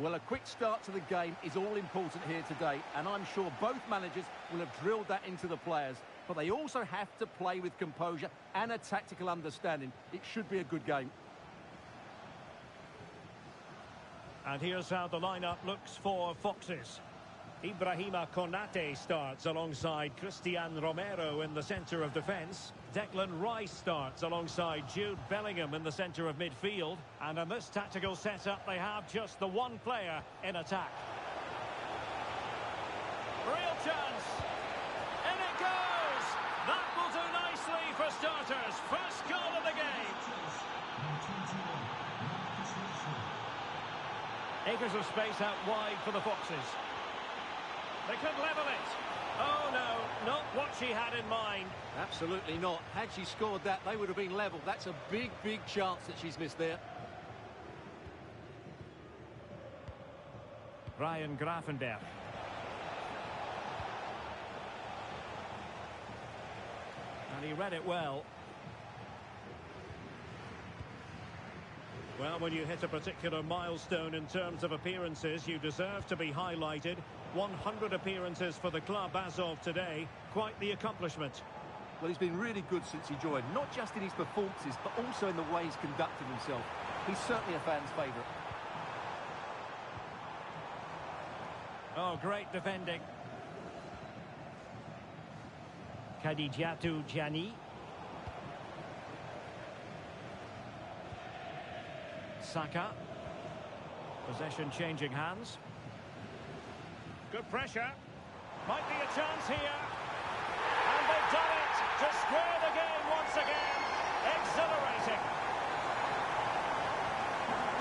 Well, a quick start to the game is all important here today, and I'm sure both managers will have drilled that into the players. But they also have to play with composure and a tactical understanding. It should be a good game. And here's how the lineup looks for Foxes. Ibrahima Konate starts alongside Christian Romero in the centre of defence. Declan Rice starts alongside Jude Bellingham in the centre of midfield. And in this tactical setup, they have just the one player in attack. Real chance. In it goes. That will do nicely for starters. First goal of the game. Acres of space out wide for the Foxes. They could level it. Oh, no, not what she had in mind. Absolutely not. Had she scored that, they would have been level. That's a big, big chance that she's missed there. Ryan Gravenberch. And he read it well. Well, when you hit a particular milestone in terms of appearances, you deserve to be highlighted. 100 appearances for the club as of today. Quite the accomplishment. Well, he's been really good since he joined, not just in his performances, but also in the way he's conducted himself. He's certainly a fan's favourite. Oh, great defending. Khadijatu Jani. Saka. Possession changing hands. Good pressure. Might be a chance here. And they've done it to square the game once again. Exhilarating.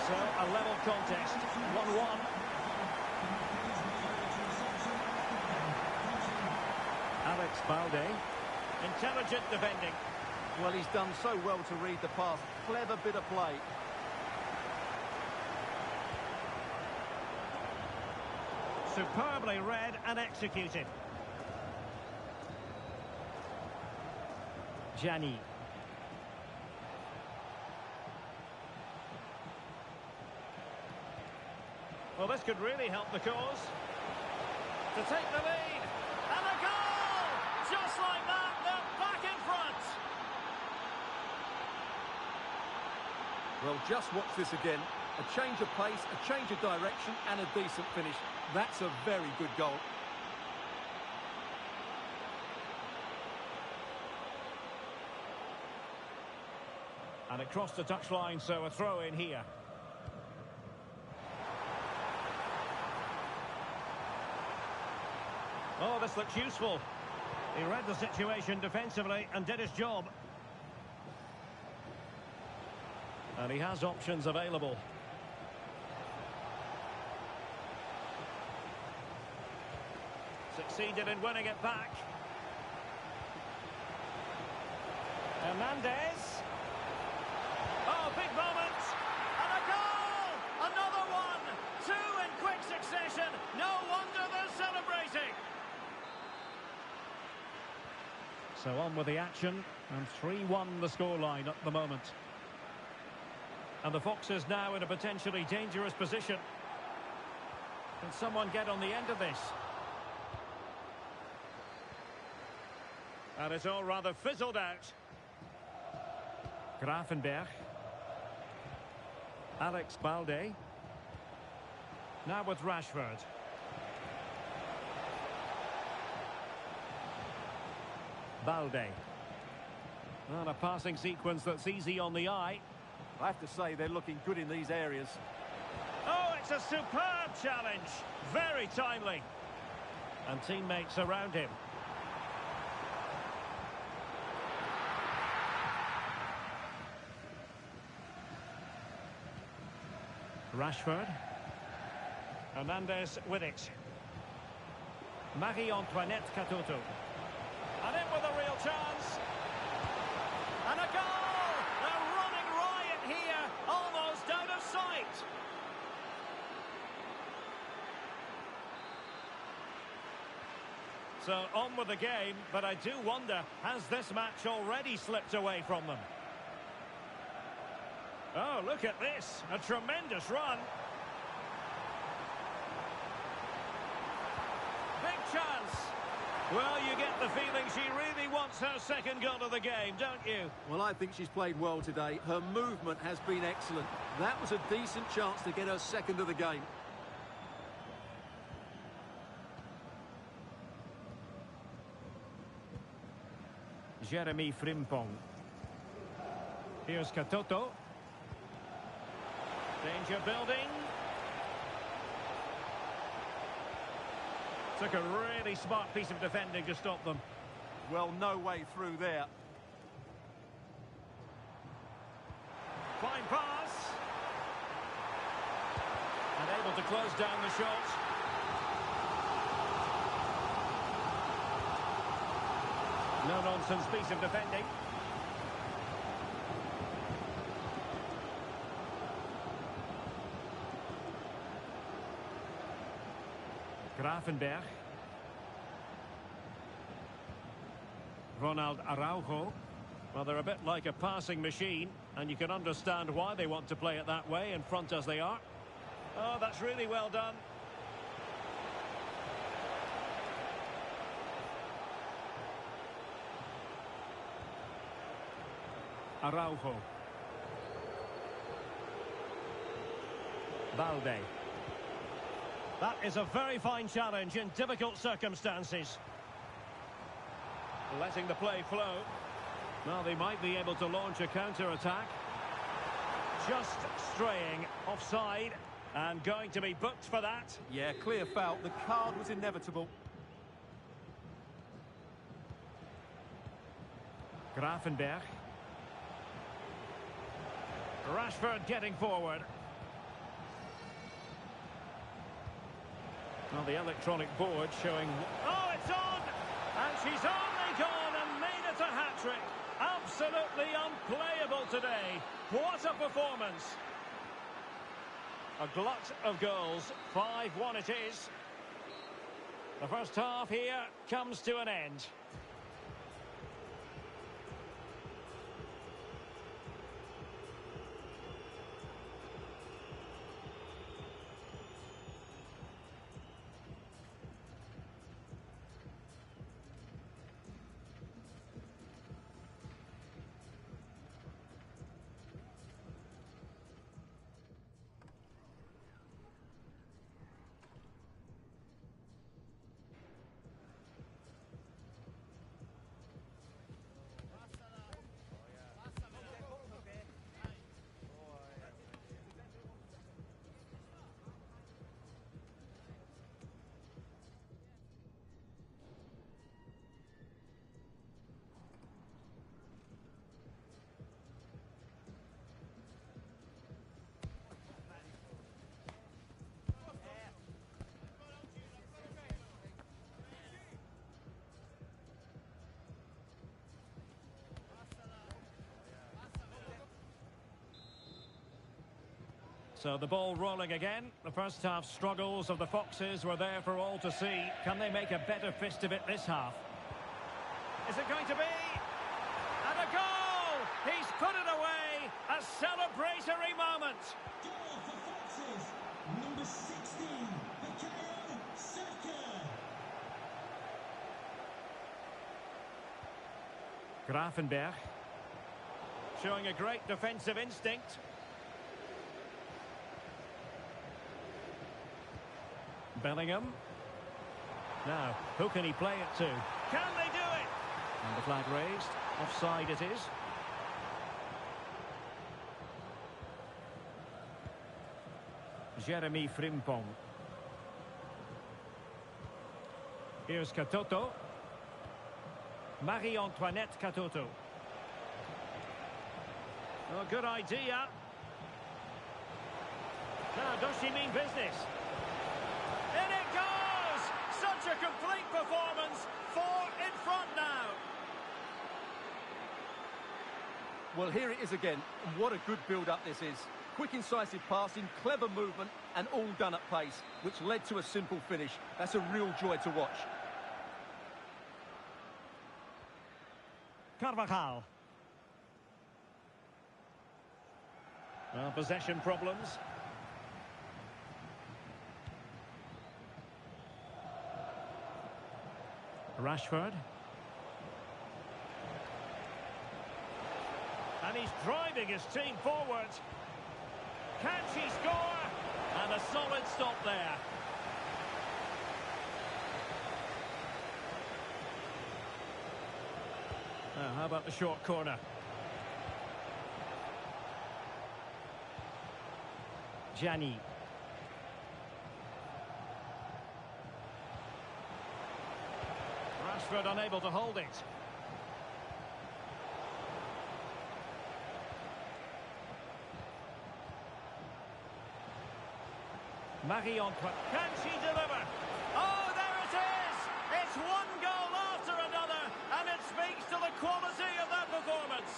So, a level contest. 1-1. Alex Balde. Intelligent defending. Well, he's done so well to read the pass. Clever bit of play. Superbly read and executed. Jani. Well, this could really help the cause. To take the lead. And a goal! Just like that, they're back in front. Well, just watch this again. A change of pace, a change of direction, and a decent finish. That's a very good goal. And it crossed the touchline, so a throw in here. Oh, this looks useful. He read the situation defensively and did his job. And he has options available. Succeeded in winning it back. Hernandez. Oh, big moment. And a goal! Another one! Two in quick succession. No wonder they're celebrating. So on with the action. And 3-1 the scoreline at the moment. And the Foxes now in a potentially dangerous position. Can someone get on the end of this? And it's all rather fizzled out. Gravenberch. Alex Balde. Now with Rashford. Balde. And a passing sequence that's easy on the eye. I have to say, they're looking good in these areas. Oh, it's a superb challenge. Very timely. And teammates around him. Rashford. Hernandez with it. Marie-Antoinette Katoto. And in with a real chance. And a goal! They're running riot here, almost out of sight. So on with the game, but I do wonder, has this match already slipped away from them? Oh, look at this. A tremendous run. chance. Well, you get the feeling she really wants her second goal of the game, don't you? Well, I think she's played well today. Her movement has been excellent. That was a decent chance to get her second of the game. Jeremy Frimpong. Here's Katoto. Danger building. Took a really smart piece of defending to stop them. Well, no way through there. Fine pass. And able to close down the shot. No-nonsense piece of defending. Gravenberch. Ronald Araujo. Well, they're a bit like a passing machine, and you can understand why they want to play it that way, in front as they are. Oh, that's really well done. Araujo. Balde. That is a very fine challenge in difficult circumstances. Letting the play flow. Well, they might be able to launch a counter-attack. Just straying offside and going to be booked for that. Yeah, clear foul. The card was inevitable. Gravenberch. Rashford getting forward. Well, the electronic board showing... Oh, it's on! And she's only gone and made it a hat-trick. Absolutely unplayable today. What a performance. A glut of goals. 5-1 it is. The first half here comes to an end. So the ball rolling again. The first half struggles of the Foxes were there for all to see. Can they make a better fist of it this half? Is it going to be? And a goal! He's put it away! A celebratory moment! Goal for Foxes, number 16, Bukayo Saka. Gravenberch. Showing a great defensive instinct. Bellingham. Now, who can he play it to? Can they do it? And the flag raised. Offside it is. Jeremy Frimpong. Here's Katoto. Marie-Antoinette Katoto. Oh, good idea. Now, does she mean business? In it goes! Such a complete performance. 4 in front now. Well, here it is again. What a good build-up this is. Quick, incisive passing, clever movement, and all done at pace, which led to a simple finish. That's a real joy to watch. Carvajal. Well, possession problems. Rashford. And he's driving his team forward. Can she score? And a solid stop there. How about the short corner? Gianni. Rashford unable to hold it. Marie-Antoine. Can she deliver? Oh, there it is! It's one goal after another, and it speaks to the quality of that performance.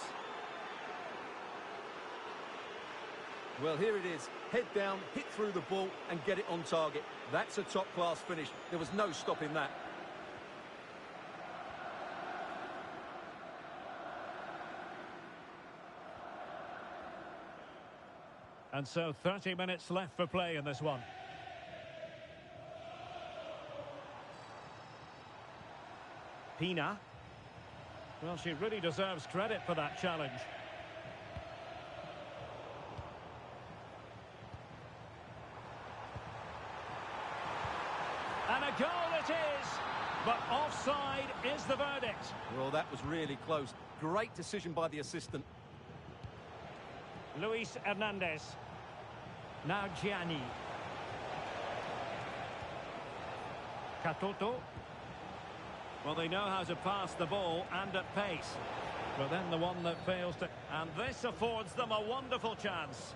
Well, here it is. Head down, hit through the ball and get it on target. That's a top-class finish. There was no stopping that. And so 30 minutes left for play in this one. Pina. Well, she really deserves credit for that challenge. And a goal it is, but offside is the verdict. Well, that was really close. Great decision by the assistant. Luis Hernandez. Now Gianni. Katoto. Well, they know how to pass the ball and at pace. But then the one that fails to... And this affords them a wonderful chance.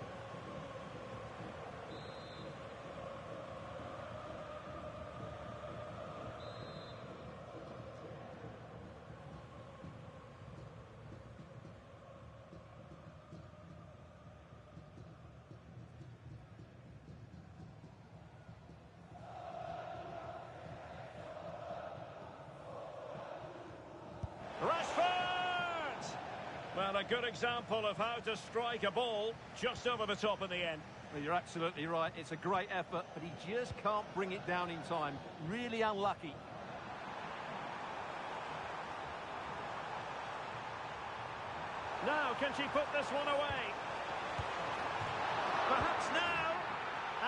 Rashford! Well, a good example of how to strike a ball just over the top in the end. Well, you're absolutely right. It's a great effort, but he just can't bring it down in time. Really unlucky. Now, can she put this one away? Perhaps now.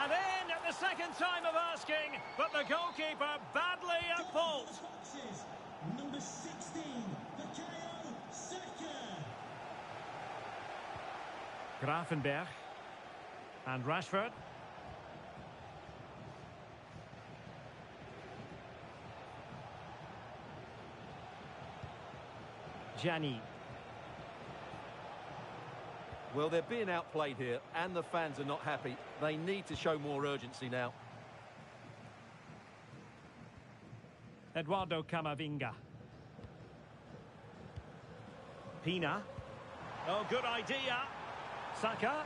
And in at the second time of asking, but the goalkeeper badly at fault. Foxes, number 16, Bukayo Saka. Gravenberch. And Rashford. Gianni. Well, they're being outplayed here, and the fans are not happy. They need to show more urgency now. Eduardo Camavinga. Pina. Oh, good idea. Saka.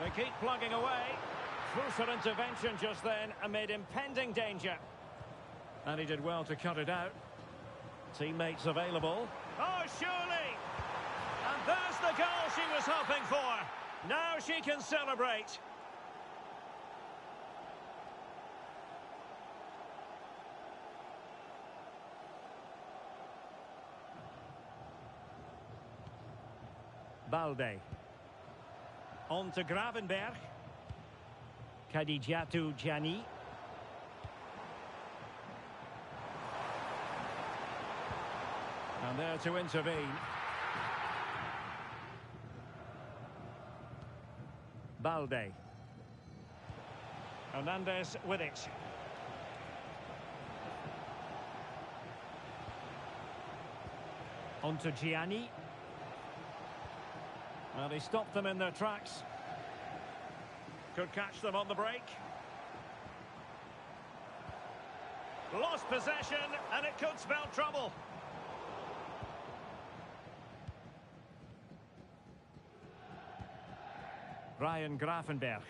They keep plugging away. Crucial intervention just then amid impending danger. And he did well to cut it out. Teammates available. Oh, surely! And there's the goal she was hoping for. Now she can celebrate. Balde. On to Gravenberch. Khadijatu Gianni. And there to intervene. Balde. Hernandez with it. On to Gianni. Well, he stopped them in their tracks. Could catch them on the break. Lost possession, and it could spell trouble. Ryan Gravenberch.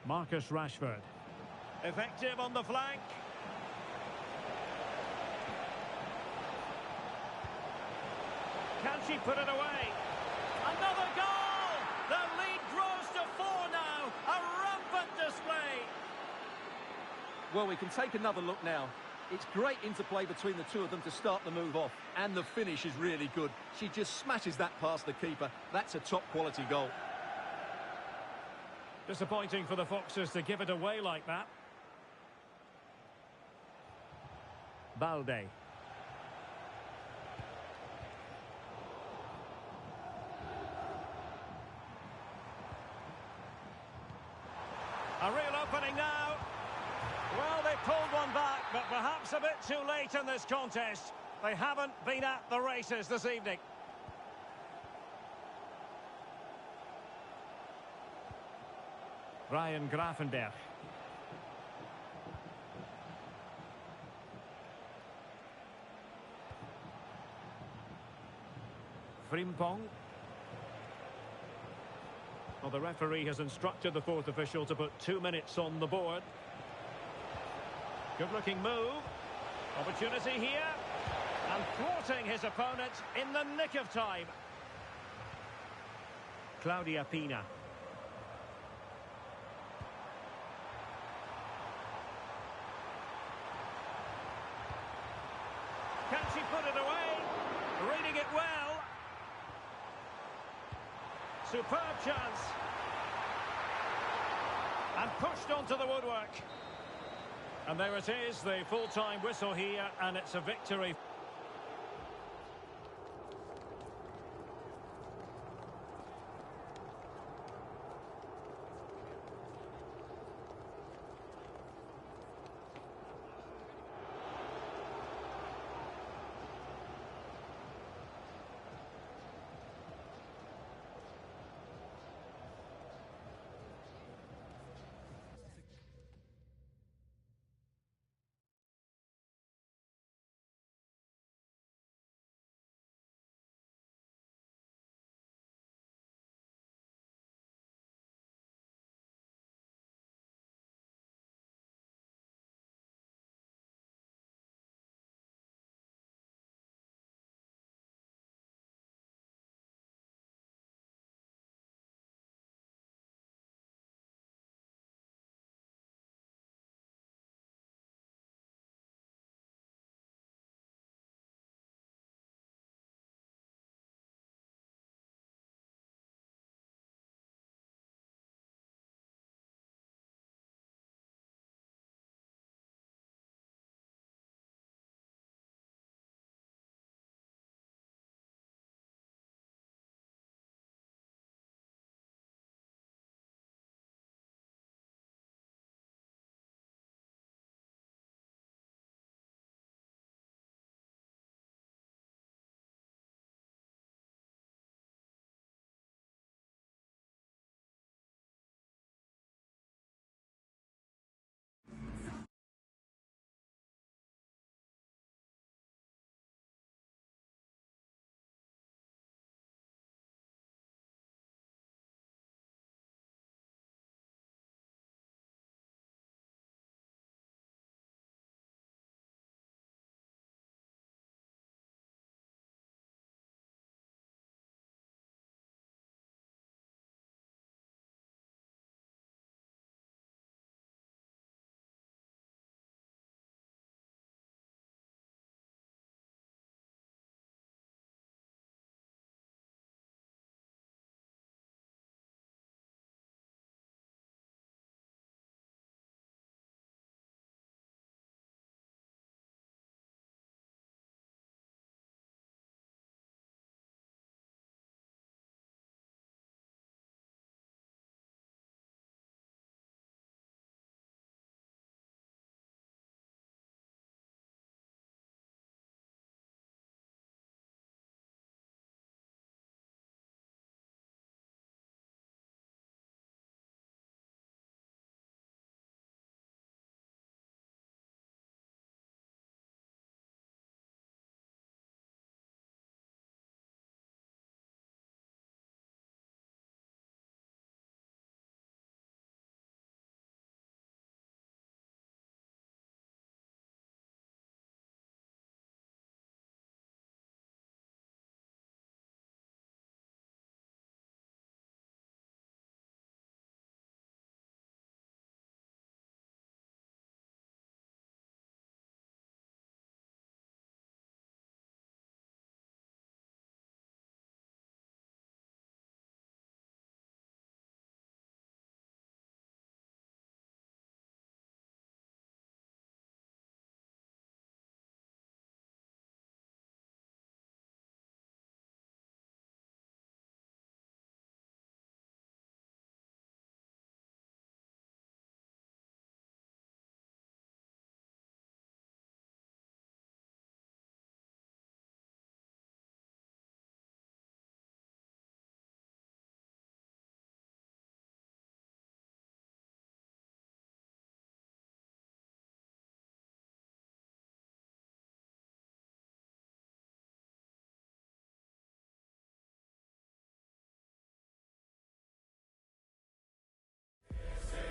Marcus Rashford. Effective on the flank. Can she put it away? Another goal! The lead grows to 4 now. A rampant display. Well, we can take another look now. It's great interplay between the two of them to start the move off. And the finish is really good. She just smashes that past the keeper. That's a top-quality goal. Disappointing for the Foxes to give it away like that. Balde. A real opening now. Well, they pulled one back, but perhaps a bit too late in this contest. They haven't been at the races this evening. Ryan Gravenberch. Frimpong. Well, the referee has instructed the fourth official to put 2 minutes on the board. Good-looking move. Opportunity here. And thwarting his opponent in the nick of time. Claudia Pina. Can she put it away? Reading it well. Superb chance. And pushed onto the woodwork. And there it is, the full-time whistle here, and it's a victory.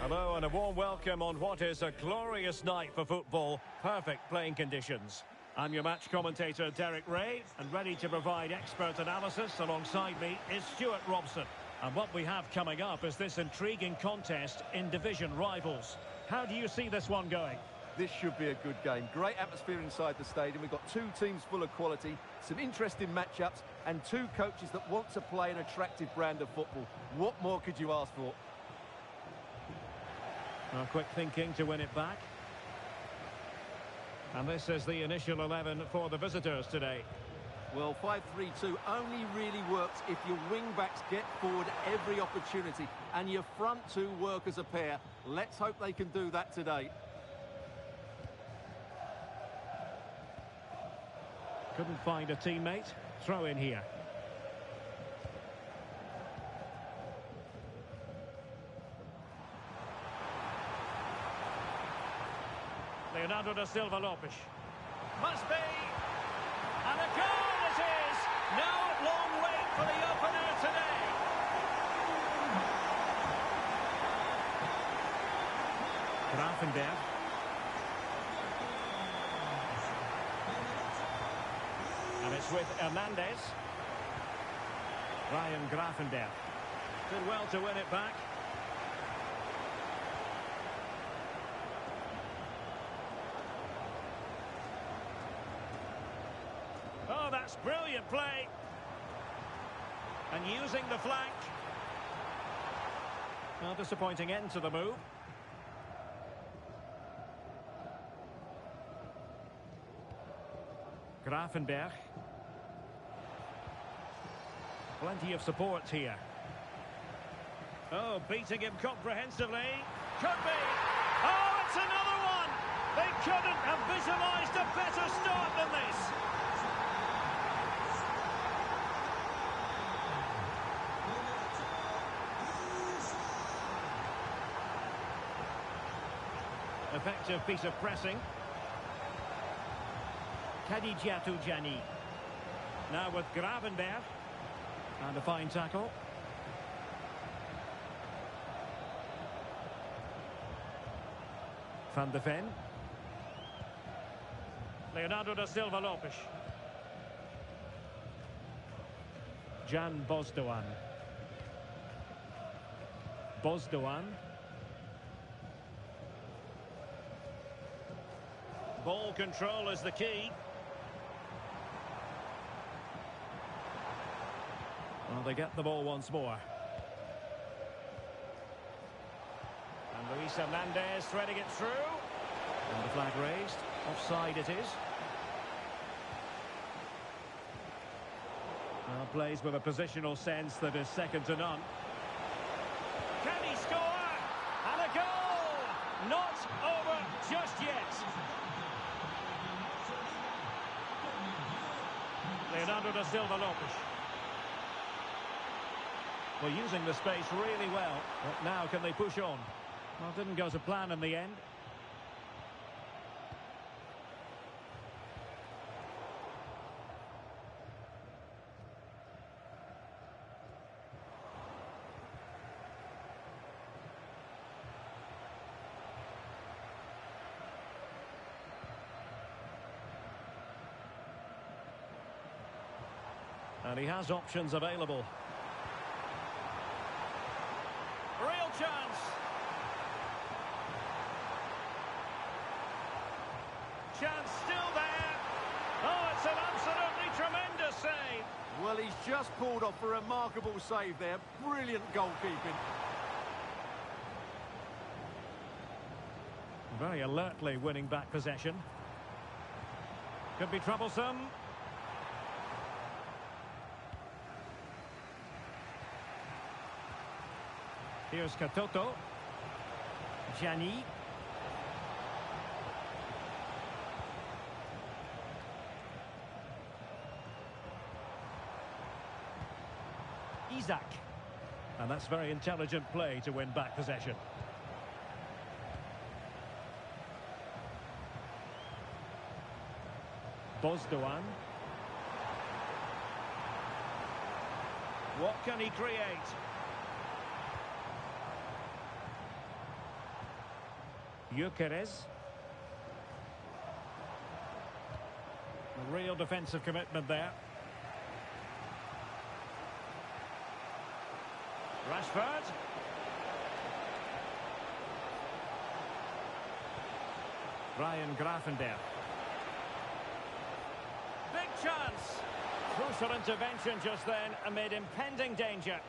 Hello and a warm welcome on what is a glorious night for football. Perfect playing conditions. I'm your match commentator Derek Ray, and ready to provide expert analysis alongside me is Stuart Robson. And what we have coming up is this intriguing contest in division rivals. How do you see this one going? This should be a good game. Great atmosphere inside the stadium. We've got two teams full of quality, some interesting matchups, and two coaches that want to play an attractive brand of football. What more could you ask for? Quick thinking to win it back. And this is the initial 11 for the visitors today. Well, 5-3-2 only really works if your wing-backs get forward every opportunity and your front two work as a pair. Let's hope they can do that today. Couldn't find a teammate. Throw in here. Leonardo da Silva Lopes. Must be. And a goal it is. No long wait for the opener today. Grafenberg. And it's with Hernandez. Ryan Grafenberg. Did well to win it back. Oh, that's brilliant play. And using the flank. Well, disappointing end to the move. Grafenberg. Plenty of support here. Oh, beating him comprehensively. Could be. Oh, it's another one. They couldn't have visualised a better start than this. Effective piece of pressing. Khadijatu Jani. Now with Gravenberg. And a fine tackle. Van de Ven. Leonardo da Silva Lopes. Jan Bosdoan. Bosdoan. Ball control is the key. Well, they get the ball once more. And Luis Hernandez threading it through. And the flag raised. Offside it is. Well, plays with a positional sense that is second to none. Can he score? And a goal! Not over just yet. Leonardo da Silva Lopes. Well, using the space really well. But now can they push on? Well, didn't go to plan in the end. And he has options available. Real chance. Chance still there. Oh, it's an absolutely tremendous save. Well, he's just pulled off a remarkable save there. Brilliant goalkeeping. Very alertly winning back possession. Could be troublesome. Here's Katoto. Jani. Isaac. And that's very intelligent play to win back possession. Bosdoan. What can he create? Gyökeres. A real defensive commitment there. Rashford. Ryan Gravenberch. Big chance. Crucial intervention just then amid impending danger.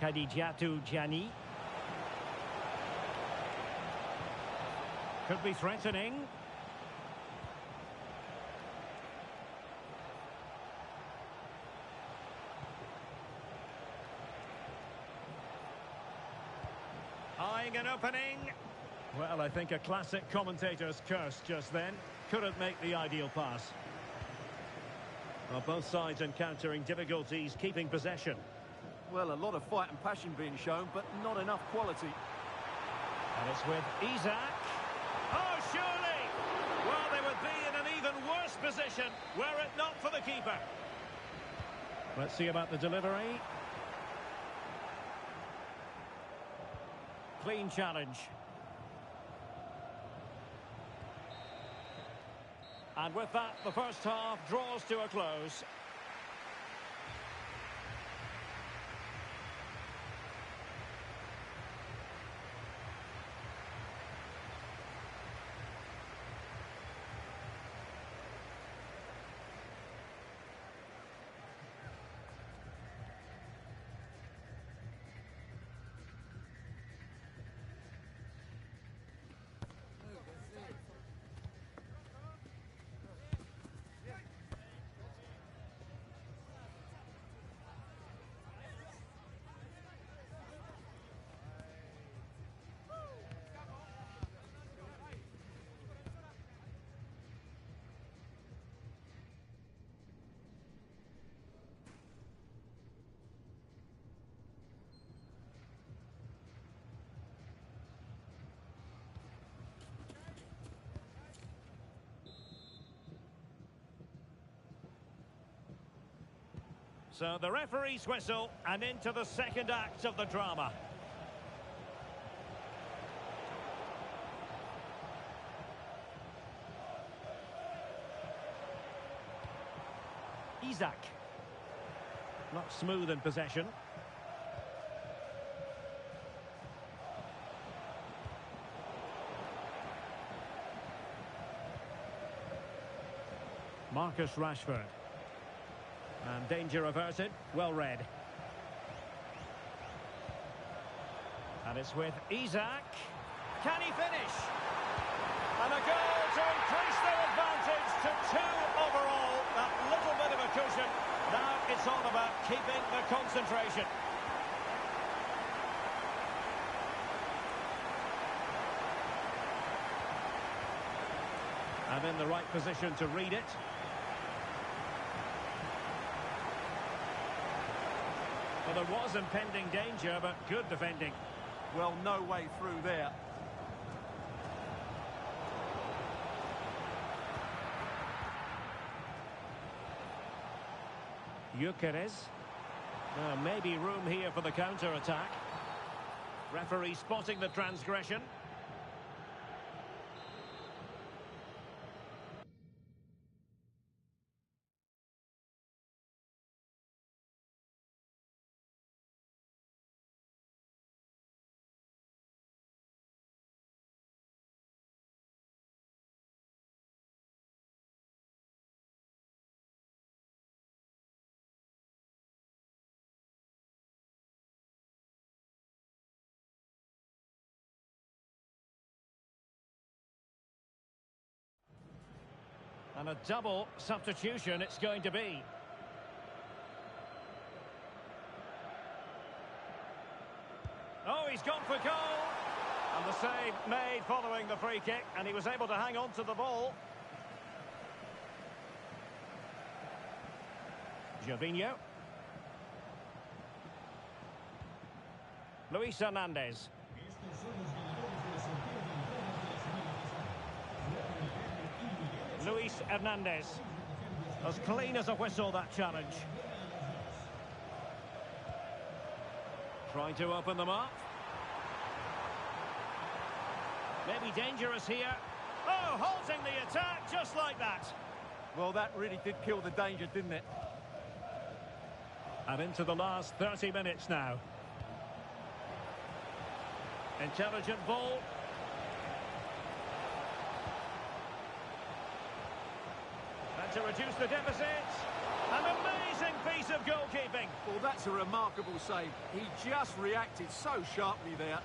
Khadijatu Gianni. Could be threatening. Eyeing an opening. Well, I think a classic commentator's curse just then. Couldn't make the ideal pass. Well, both sides encountering difficulties keeping possession. Well, a lot of fight and passion being shown, but not enough quality. And it's with Isak. Oh, surely! Well, they would be in an even worse position were it not for the keeper. Let's see about the delivery. Clean challenge. And with that, the first half draws to a close. So the referee's whistle, and into the second act of the drama. Isak. Not smooth in possession. Marcus Rashford. And danger averted, well read. And it's with Isak. Can he finish? And a goal to increase their advantage to 2 overall. That little bit of a cushion. Now it's all about keeping the concentration. And in the right position to read it. Well, there was impending danger, but good defending. Well, no way through there. Gyökeres. Maybe room here for the counter-attack. Referee spotting the transgression. And a double substitution it's going to be. Oh, he's gone for goal. And the save made following the free kick, and he was able to hang on to the ball. Gervinho. Luis Hernandez. Luis Hernandez. As clean as a whistle, that challenge. Trying to open them up. Maybe dangerous here. Oh, halting the attack just like that. Well, that really did kill the danger, didn't it? And into the last 30 minutes now. Intelligent ball. And to reduce the deficit. An amazing piece of goalkeeping. Well, that's a remarkable save. He just reacted so sharply there.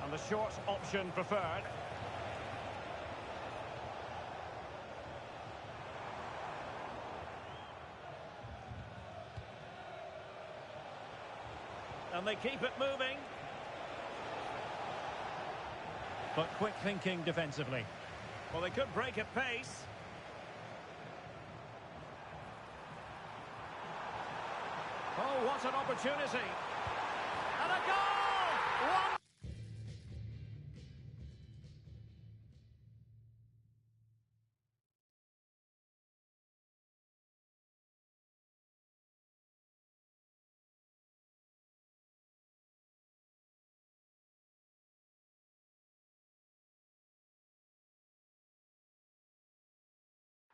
And the short option preferred. And they keep it moving. But quick thinking defensively. Well, they could break at pace. Oh, what an opportunity. And a goal! One.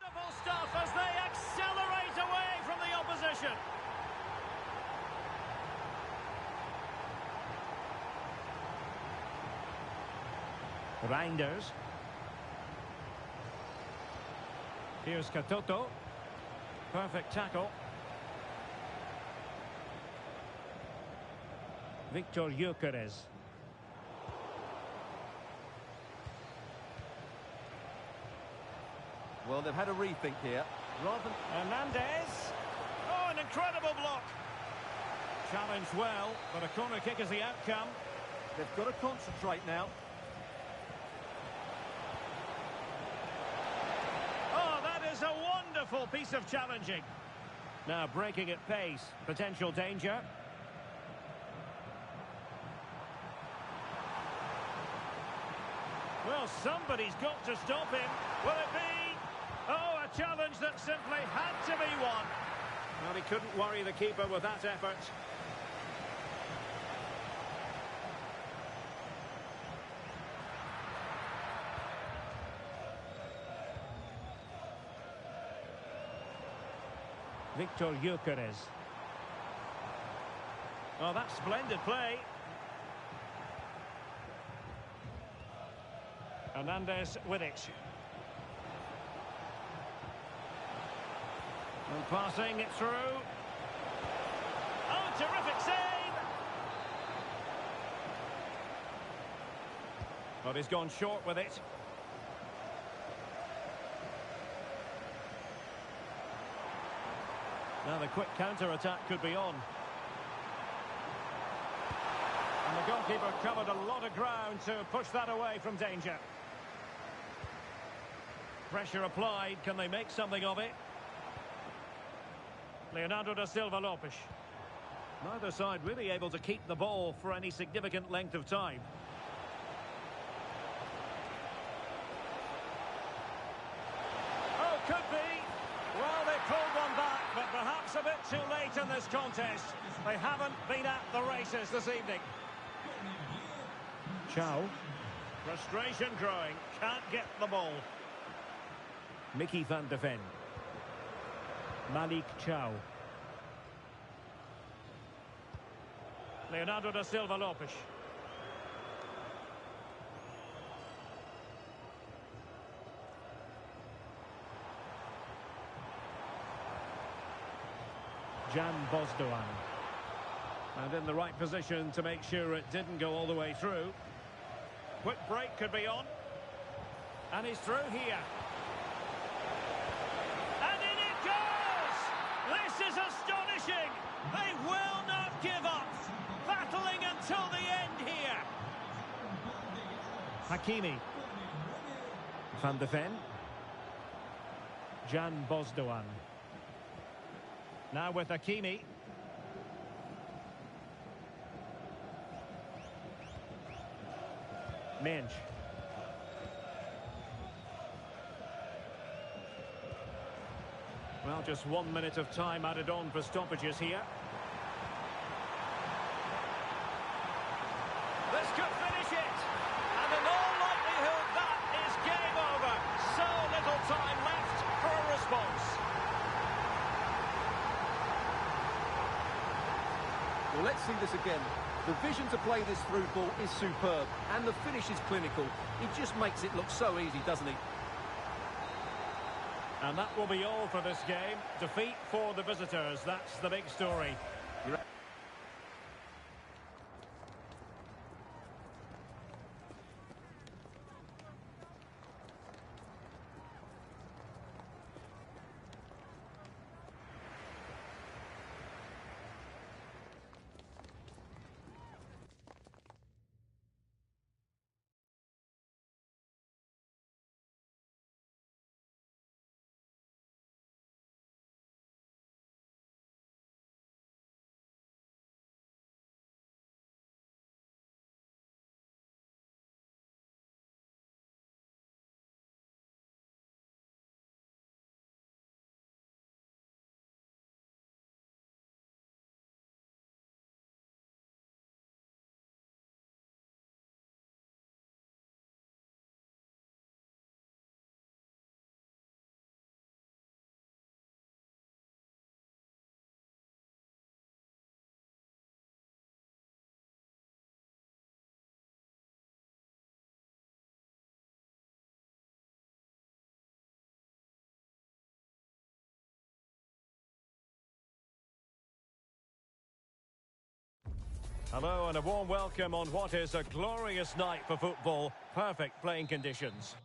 Wonderful stuff as they accelerate away from the opposition. Reinders. Here's Katoto. Perfect tackle. Victor Gyökeres. Well, they've had a rethink here. Rather than... Hernandez. Oh, an incredible block. Challenged well, but a corner kick is the outcome. They've got to concentrate now. Oh, that is a wonderful piece of challenging. Now breaking at pace. Potential danger. Well, somebody's got to stop him. Will it be? Oh, a challenge that simply had to be won. Well, he couldn't worry the keeper with that effort. Victor Gyökeres. Oh, that's splendid play. Hernandez with it. And passing it through. Oh, terrific save! But he's gone short with it. Now the quick counter-attack could be on. And the goalkeeper covered a lot of ground to push that away from danger. Pressure applied. Can they make something of it? Leonardo da Silva Lopes. Neither side really able to keep the ball for any significant length of time. Oh, could be. Well, they pulled one back, but perhaps a bit too late in this contest. They haven't been at the races this evening. Chow. Frustration growing. Can't get the ball. Mickey van de Ven. Malik Chow. Leonardo da Silva Lopes. Jan Bosdoan. And in the right position to make sure it didn't go all the way through. Quick break could be on. And he's through here. And in it goes! This is astonishing! They will not give up! Battling until the end here! Hakimi. Van de Ven. Jan Bosdoan. Now with Hakimi. Mensch. Well, just 1 minute of time added on for stoppages here. This could finish it. And in all likelihood, that is game over. So little time left for a response. Well, let's see this again. The vision to play this through ball is superb, and the finish is clinical. He just makes it look so easy, doesn't he? And that will be all for this game. Defeat for the visitors. That's the big story. Hello and a warm welcome on what is a glorious night for football. Perfect playing conditions.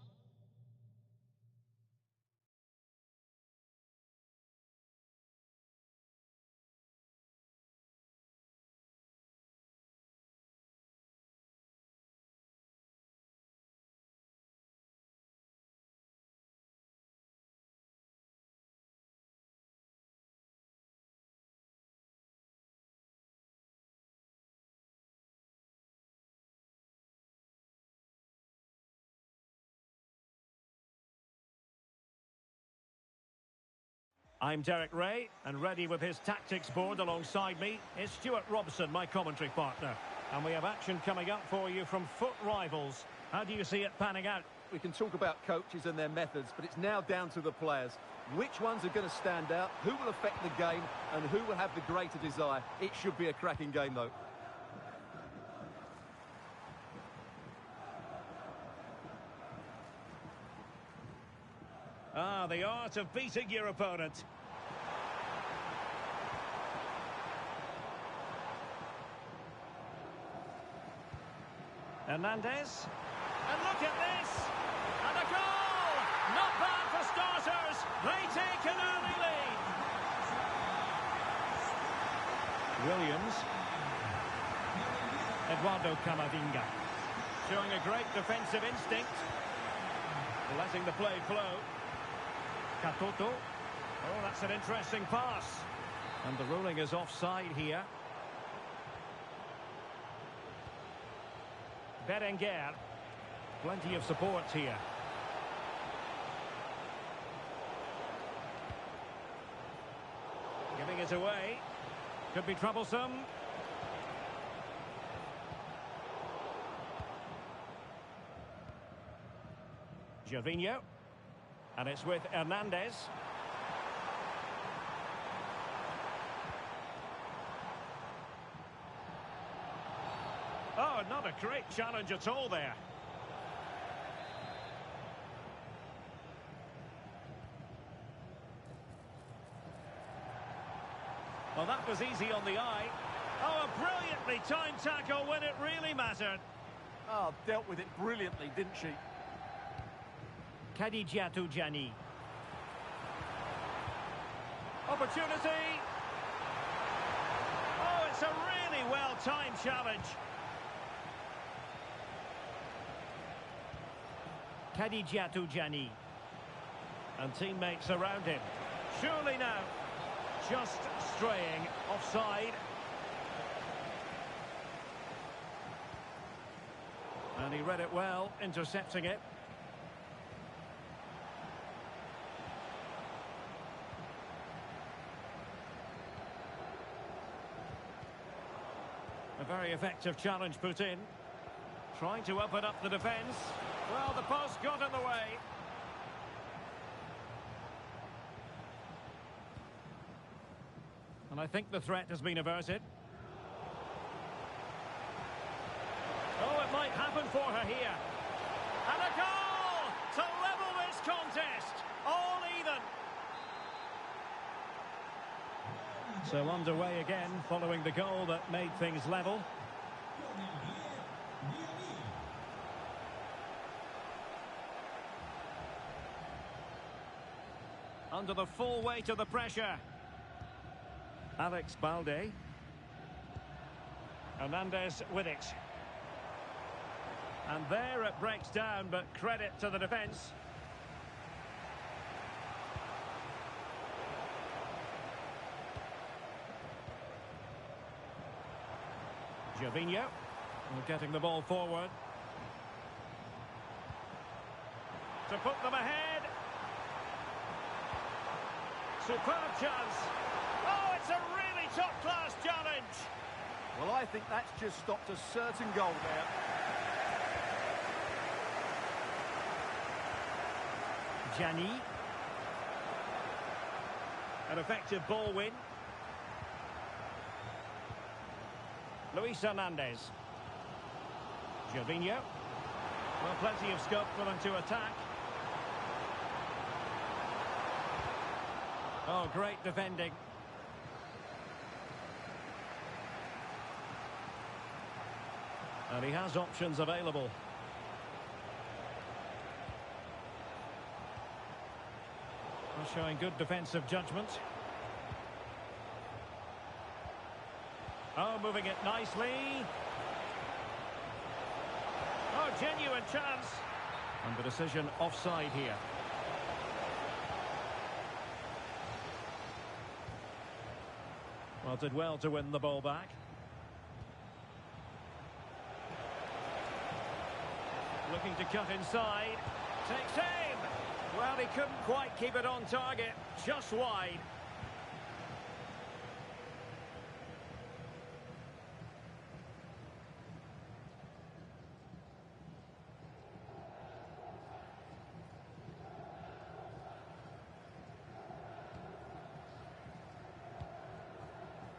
I'm Derek Ray, and ready with his tactics board alongside me is Stuart Robson, my commentary partner. And we have action coming up for you from foot rivals. How do you see it panning out? We can talk about coaches and their methods, but it's now down to the players. Which ones are going to stand out, who will affect the game, and who will have the greater desire? It should be a cracking game, though. Ah, the art of beating your opponent. Hernandez. And look at this! And a goal! Not bad for starters. They take an early lead. Williams. Eduardo Camavinga. Showing a great defensive instinct. Letting the play flow. Katoto. Oh, that's an interesting pass. And the ruling is offside here. Berenguer. Plenty of support here. Giving it away. Could be troublesome. Gervinho. And it's with Hernandez. Oh, not a great challenge at all there. Well, that was easy on the eye. Oh, a brilliantly timed tackle when it really mattered. Oh, dealt with it brilliantly, didn't she? Khadija Jani. Opportunity. Oh, it's a really well-timed challenge. Khadija Jani. And teammates around him. Surely now. Just straying offside. And he read it well, intercepting it. very effective challenge put in. Trying to open up the defence. Well, the post got in the way. And I think the threat has been averted. Oh, it might happen for her here. And a goal to level this contest. All even. So underway again following the goal that made things level. Under the full weight of the pressure. Alex Balde. Hernandez with it. And there it breaks down, but credit to the defence. Gervinho. Getting the ball forward. To put them ahead. Superb chance. Oh, it's a really top-class challenge. Well, I think that's just stopped a certain goal there. Gianni. An effective ball win. Luis Hernandez. Gervinho. Well, plenty of scope for them to attack. Oh, great defending. And he has options available. Well, showing good defensive judgment. Oh, moving it nicely. Oh, genuine chance. And the decision offside here. Well, did well to win the ball back. Looking to cut inside. Takes aim. Well, he couldn't quite keep it on target. Just wide.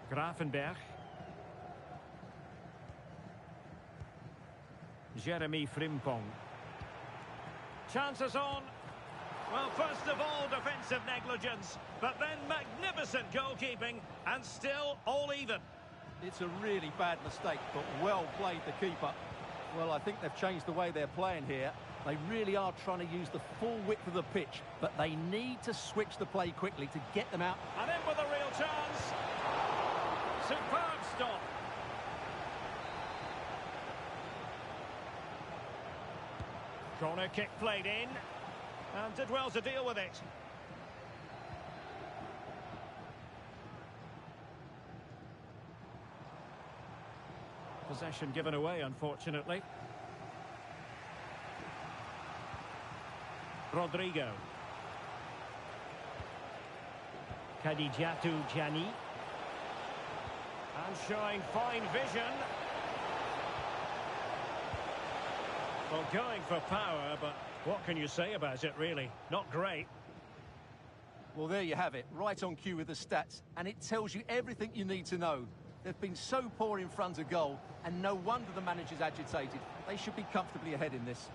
Gravenberch. Jeremy Frimpong. Chances on. Well, first of all, defensive negligence, but then magnificent goalkeeping, and still all even. It's a really bad mistake, but well played, the keeper. Well, I think they've changed the way they're playing here. They really are trying to use the full width of the pitch, but they need to switch the play quickly to get them out. And in with a real chance. Superb stop. Corner kick played in. And did well to deal with it. Possession given away, unfortunately. Rodrigo. Kadijatu Gianni. And showing fine vision. Well, going for power, but what can you say about it, really? Not great. Well, there you have it, right on cue with the stats, and it tells you everything you need to know. They've been so poor in front of goal, and no wonder the manager's agitated. They should be comfortably ahead in this.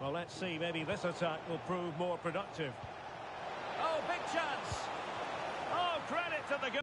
Well, let's see, maybe this attack will prove more productive. Oh, big chance! Oh, credit to the goal.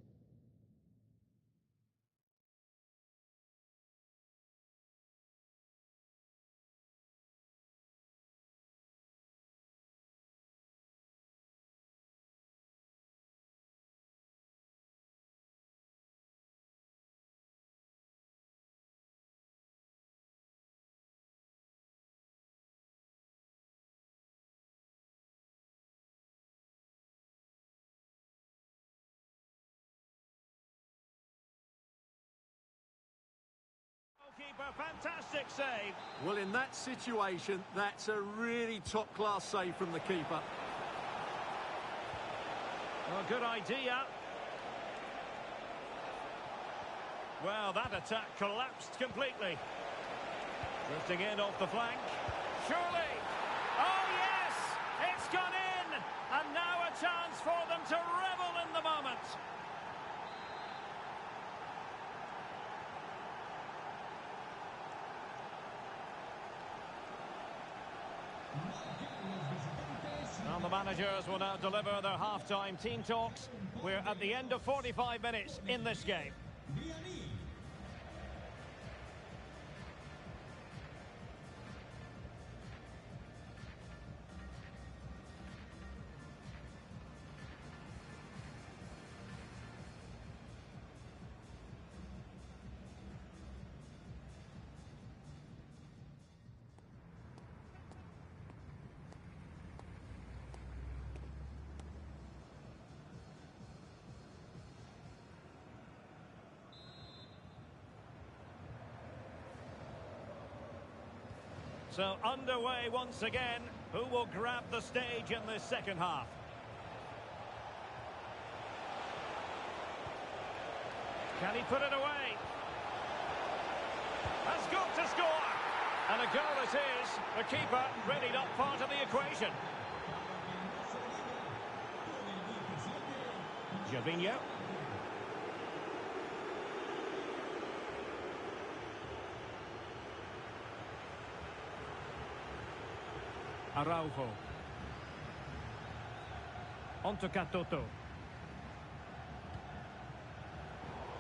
Keeper, fantastic save. Well, in that situation, that's a really top-class save from the keeper. Well, good idea. Well, that attack collapsed completely. Drifting in off the flank. Surely! Oh, yes! It's gone in! And now a chance for them to revel in the moment. Well, the managers will now deliver their half-time team talks. We're at the end of 45 minutes in this game. So underway once again. Who will grab the stage in this second half? Can he put it away? Has got to score! And a goal it is. The keeper really not part of the equation. Gervinho. Araujo. Onto Katoto.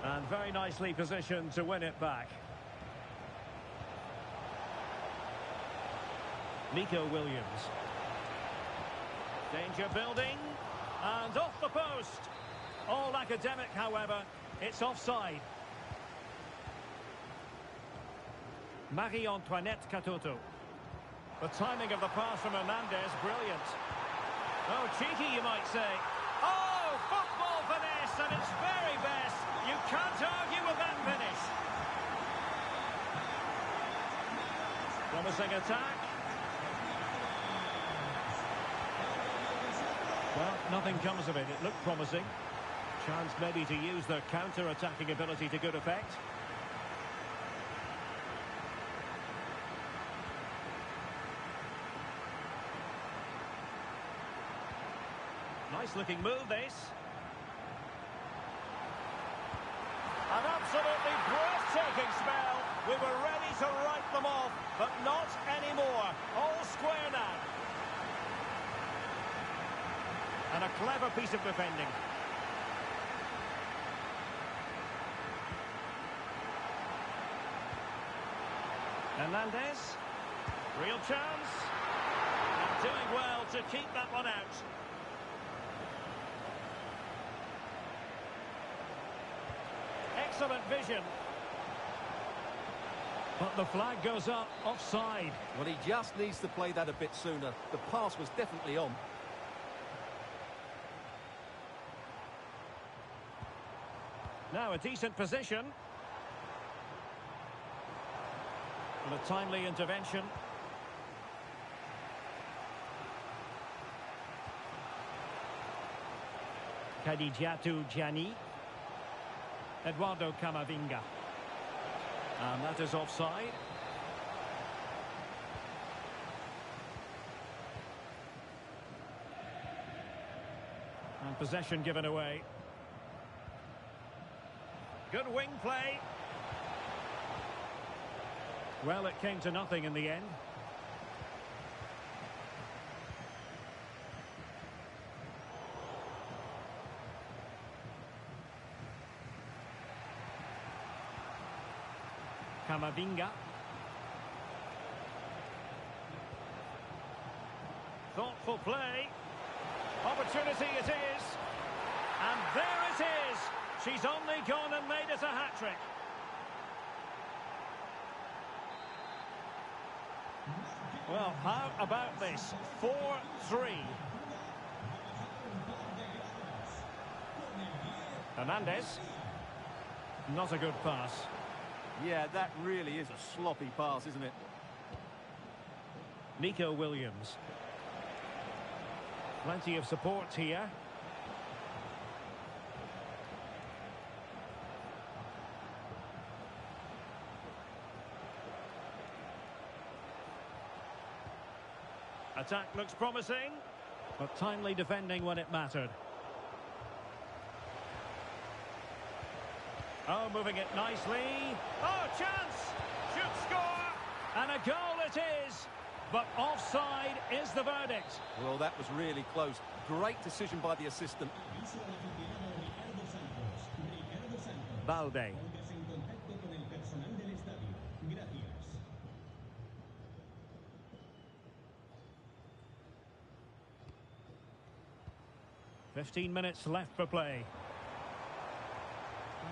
And very nicely positioned to win it back. Nico Williams. Danger building. And off the post. All academic, however. It's offside. Marie-Antoinette Katoto. The timing of the pass from Hernandez, brilliant. Oh, cheeky, you might say. Oh, football finesse at its very best. You can't argue with that finish. Promising attack. Well, nothing comes of it. It looked promising. Chance maybe to use their counter-attacking ability to good effect. Nice-looking move, this. An absolutely breathtaking spell. We were ready to write them off, but not anymore. All square now. And a clever piece of defending. Hernandez. Real chance. And doing well to keep that one out. Excellent vision. But the flag goes up, offside. Well, he just needs to play that a bit sooner. The pass was definitely on. Now a decent position. And a timely intervention. Kadidiatou Gianni. Eduardo Camavinga. And that is offside. And possession given away. Good wing play. Well, it came to nothing in the end. Camavinga. Thoughtful play. Opportunity it is. And there it is. She's only gone and made it a hat-trick. Well, how about this? 4-3. Hernandez. Not a good pass. Yeah, that really is a sloppy pass, isn't it? Nico Williams. Plenty of support here. attack looks promising, but timely defending when it mattered. Oh, moving it nicely. Oh, chance! Should score! And a goal it is! But offside is the verdict. Well, that was really close. Great decision by the assistant. Aviso al aficionado Ricardo Santos. Ricardo Santos. Balde. Póngase en contacto con el personal del estadio. Gracias. "15 minutes left for play.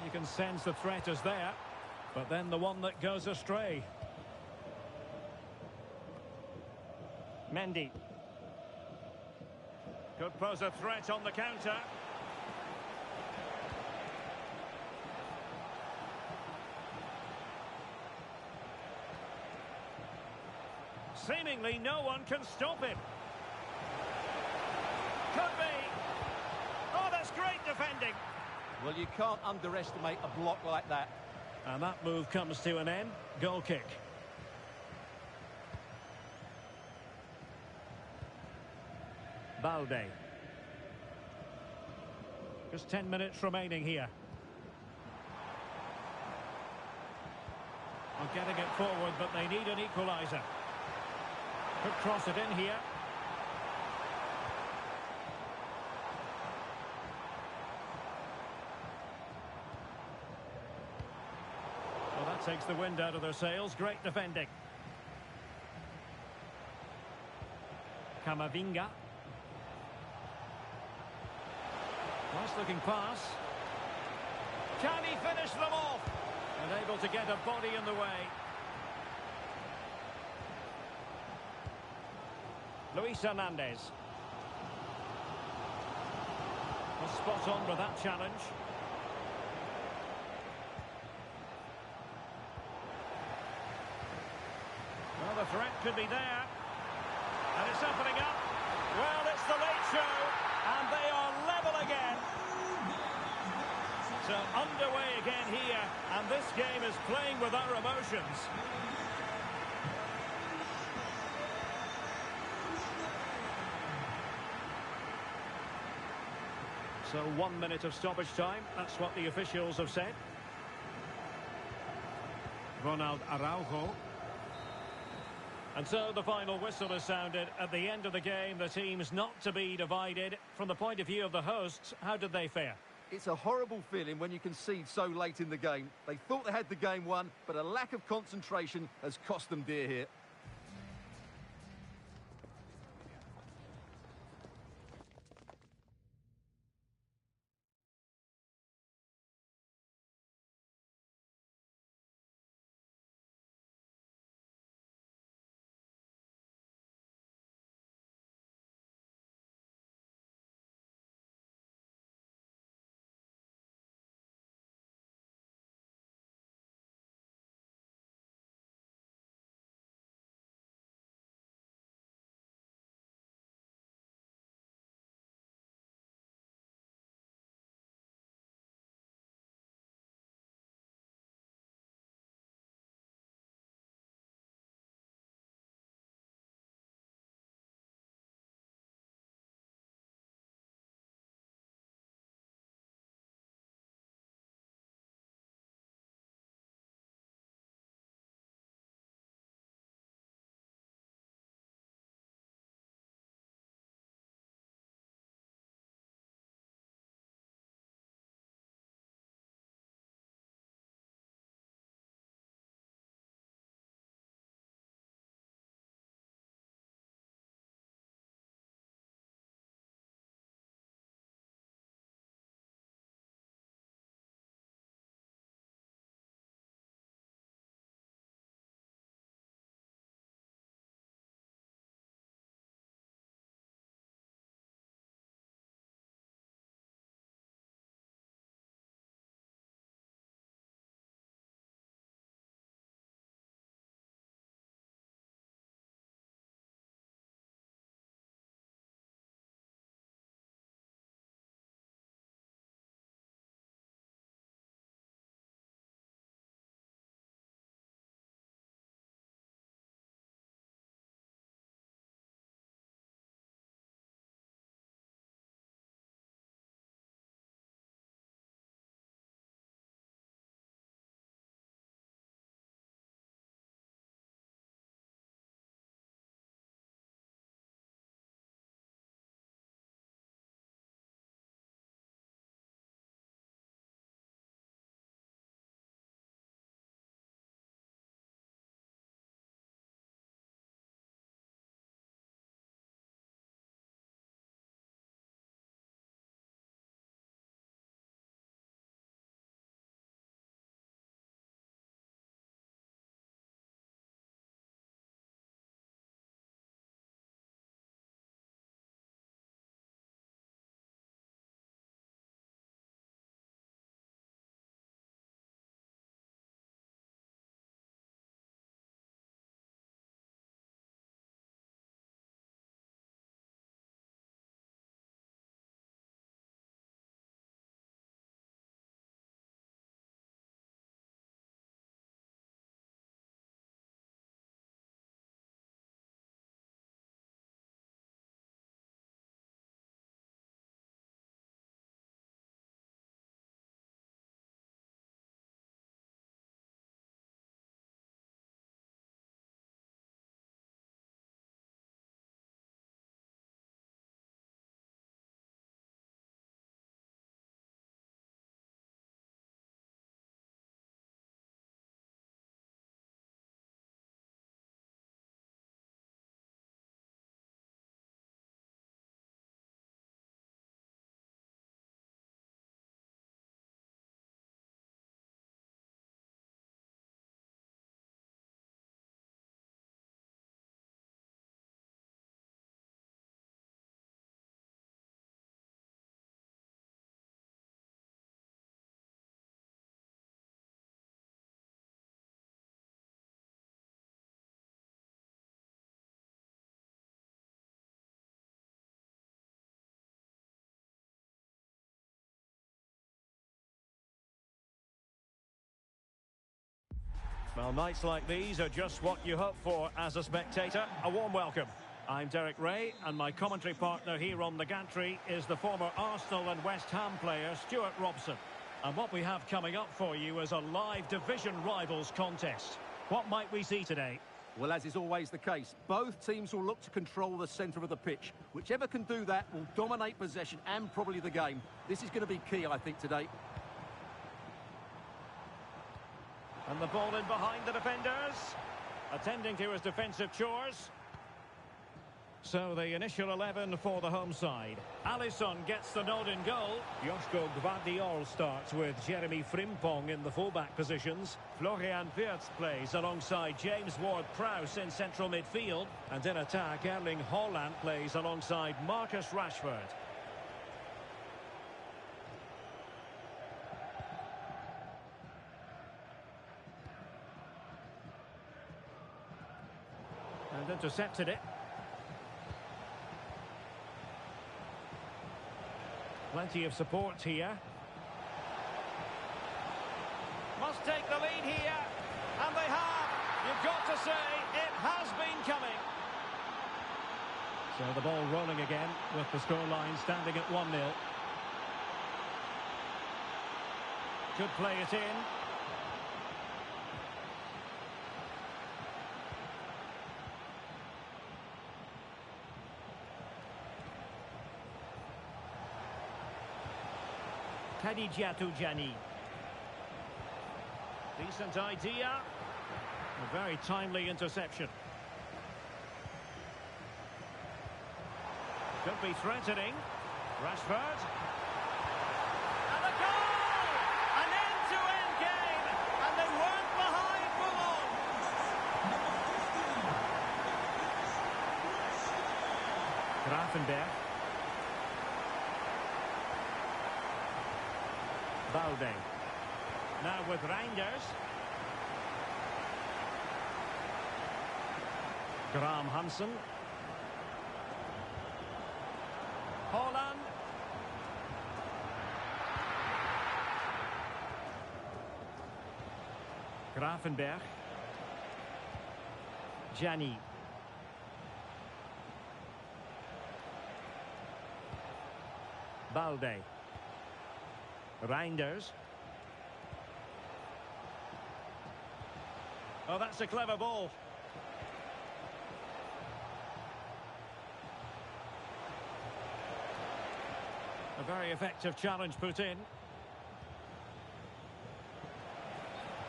You can sense the threat is there, but then the one that goes astray. Mendy. Could pose a threat on the counter. Seemingly no one can stop him. Could be. Oh, that's great defending. Well, you can't underestimate a block like that. And that move comes to an end. Goal kick. Balde. Just 10 minutes remaining here. Well, getting it forward, but they need an equaliser. Could cross it in here. Well, that takes the wind out of their sails. Great defending. Camavinga. Nice looking pass. Can he finish them off? And able to get a body in the way. Luis Hernandez. Was spot on with that challenge. Well, the threat could be there. And it's opening up. Well, it's the late show. And they are level again. So underway again here. And this game is playing with our emotions. So 1 minute of stoppage time. That's what the officials have said. Ronald Araujo. And so the final whistle is sounded. At the end of the game, the team's not to be divided. From the point of view of the hosts, how did they fare? It's a horrible feeling when you concede so late in the game. They thought they had the game won, but a lack of concentration has cost them dear here. Well, nights like these are just what you hope for as a spectator. A warm welcome. I'm Derek Ray, and my commentary partner here on the gantry is the former Arsenal and West Ham player Stuart Robson. And what we have coming up for you is a live division rivals contest. What might we see today? Well, as is always the case, both teams will look to control the centre of the pitch. Whichever can do that will dominate possession and probably the game. This is going to be key, I think, today. And the ball in behind the defenders, attending to his defensive chores. So the initial 11 for the home side. Alisson gets the nod in goal. Joško Gvardiol starts with Jeremy Frimpong in the fullback positions. Florian Wirtz plays alongside James Ward-Prowse in central midfield. And in attack, Erling Haaland plays alongside Marcus Rashford. And intercepted it. Plenty of support here. Must take the lead here. And they have. You've got to say, it has been coming. So the ball rolling again with the scoreline standing at 1-0. Could play it in. Khadija Tujani. Decent idea. A very timely interception. Could be threatening. Rashford. And a goal! An end-to-end game. And they weren't behind for long. Grafenberg. Balde. Now with Reinders. Graham Hansen. Haaland. Grafenberg. Gianni. Balde. Reinders. Oh, that's a clever ball. A very effective challenge put in.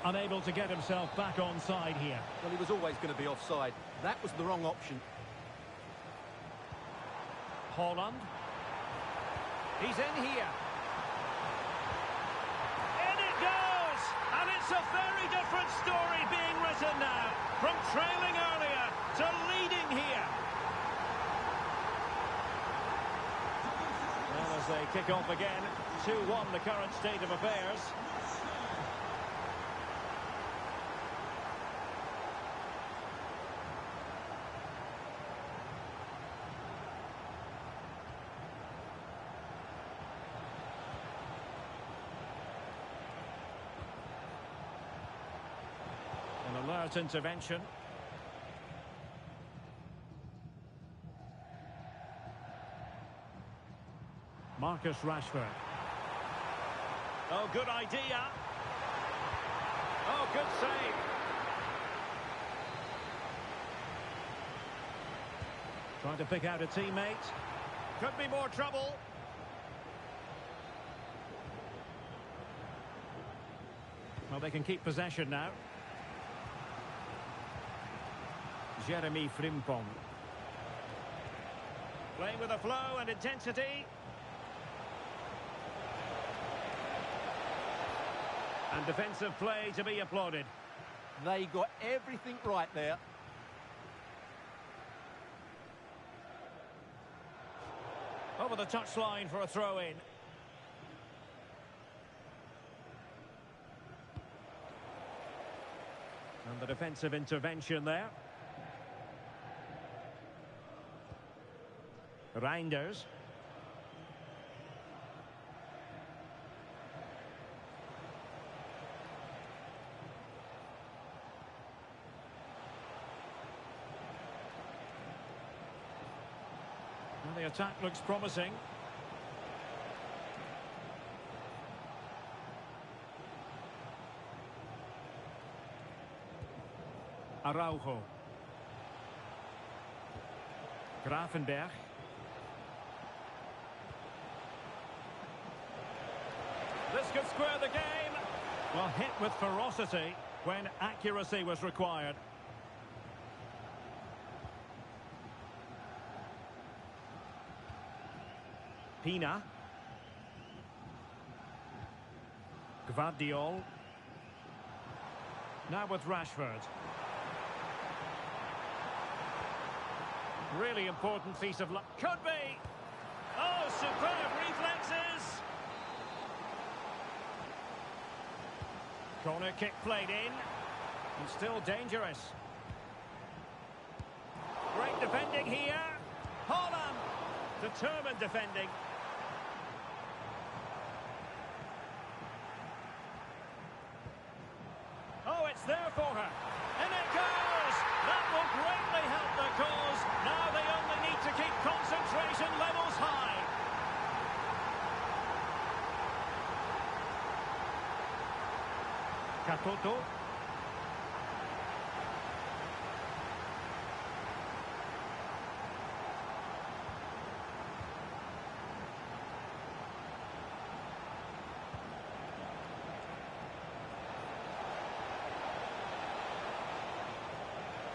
Unable to get himself back on side here. Well, he was always going to be offside. That was the wrong option. Haaland. He's in here. And it's a very different story being written now. From trailing earlier to leading here. And as they kick off again, 2-1 the current state of affairs. An alert intervention. Marcus Rashford. Oh, good idea. Oh, good save. Trying to pick out a teammate. Could be more trouble. Well, they can keep possession now. Jeremy Frimpong. Playing with a flow and intensity. And defensive play to be applauded. They got everything right there. Over the touchline for a throw-in. And the defensive intervention there. Reinders. The attack looks promising. Araujo. Gravenberch. This could square the game. Well, hit with ferocity when accuracy was required. Pina. Gvardiol. Now with Rashford. Really important piece of luck. Could be. Oh, superb reflexes. Corner kick played in. And still dangerous. Great defending here. Haaland. Determined defending. Oh, it's there for her. And it goes! That will greatly help the cause. Now they only need to keep concentration levels high. Katoto.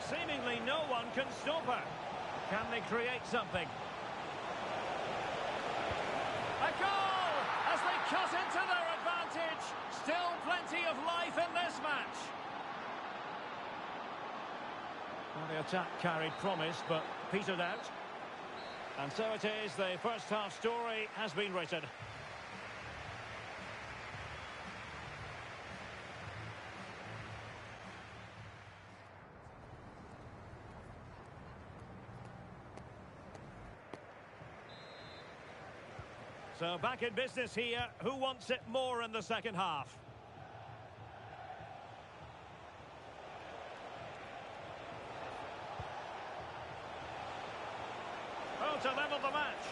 Seemingly no one can stop her. Can they create something? A goal! As they cut into their advantage. Still plenty of life in this match. Well, the attack carried promise, but petered out. And so it is, the first half story has been written. So back in business here. Who wants it more in the second half? Oh, to level the match.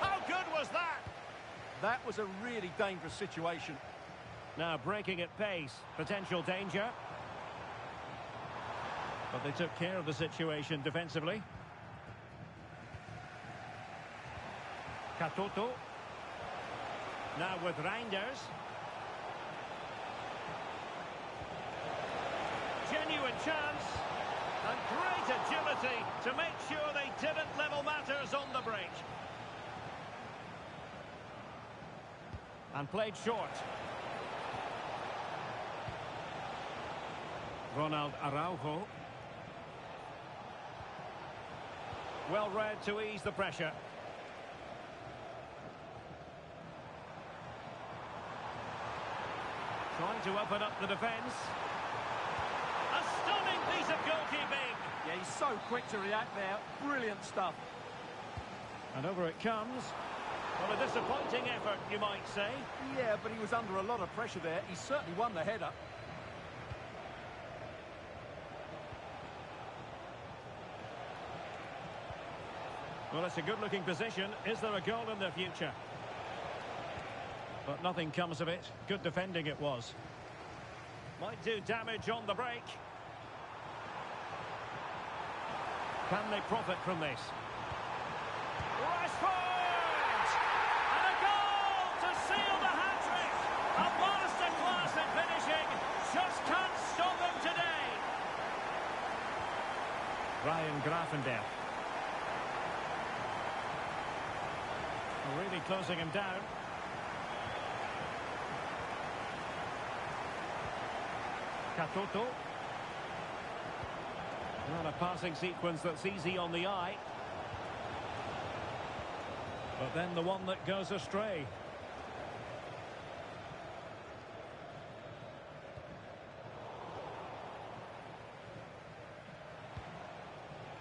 How good was that? That was a really dangerous situation. Now breaking at pace. Potential danger. But they took care of the situation defensively. Katoto. Now with Reinders. Genuine chance. And great agility to make sure they didn't level matters on the break. And played short. Ronald Araujo. Well read to ease the pressure. Trying to open up the defence. A stunning piece of goalkeeping. Yeah, he's so quick to react there. Brilliant stuff. And over it comes. Well, a disappointing effort, you might say. Yeah, but he was under a lot of pressure there. He certainly won the header. Well, it's a good-looking position. Is there a goal in the future? But nothing comes of it. Good defending it was. Might do damage on the break. Can they profit from this? Rashford! And a goal to seal the hat-trick! A masterclass in finishing. Just can't stop him today. Ryan Gravenberch. Really closing him down. Katoto. Not a passing sequence that's easy on the eye. But then the one that goes astray.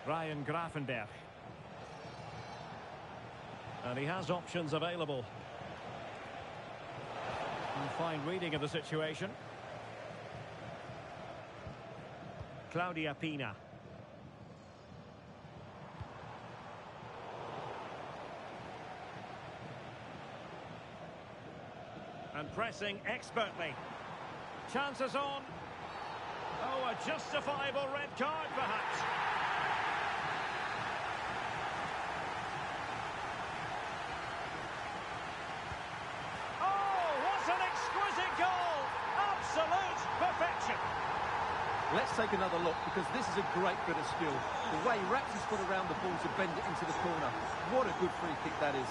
Ryan Gravenberch. And he has options available. And fine reading of the situation. Claudia Pina. And pressing expertly. Chances on. Oh, a justifiable red card, perhaps. Oh, what an exquisite goal! Absolute perfection. Let's take another look, because this is a great bit of skill. The way he wraps his foot around the ball to bend it into the corner. What a good free kick that is.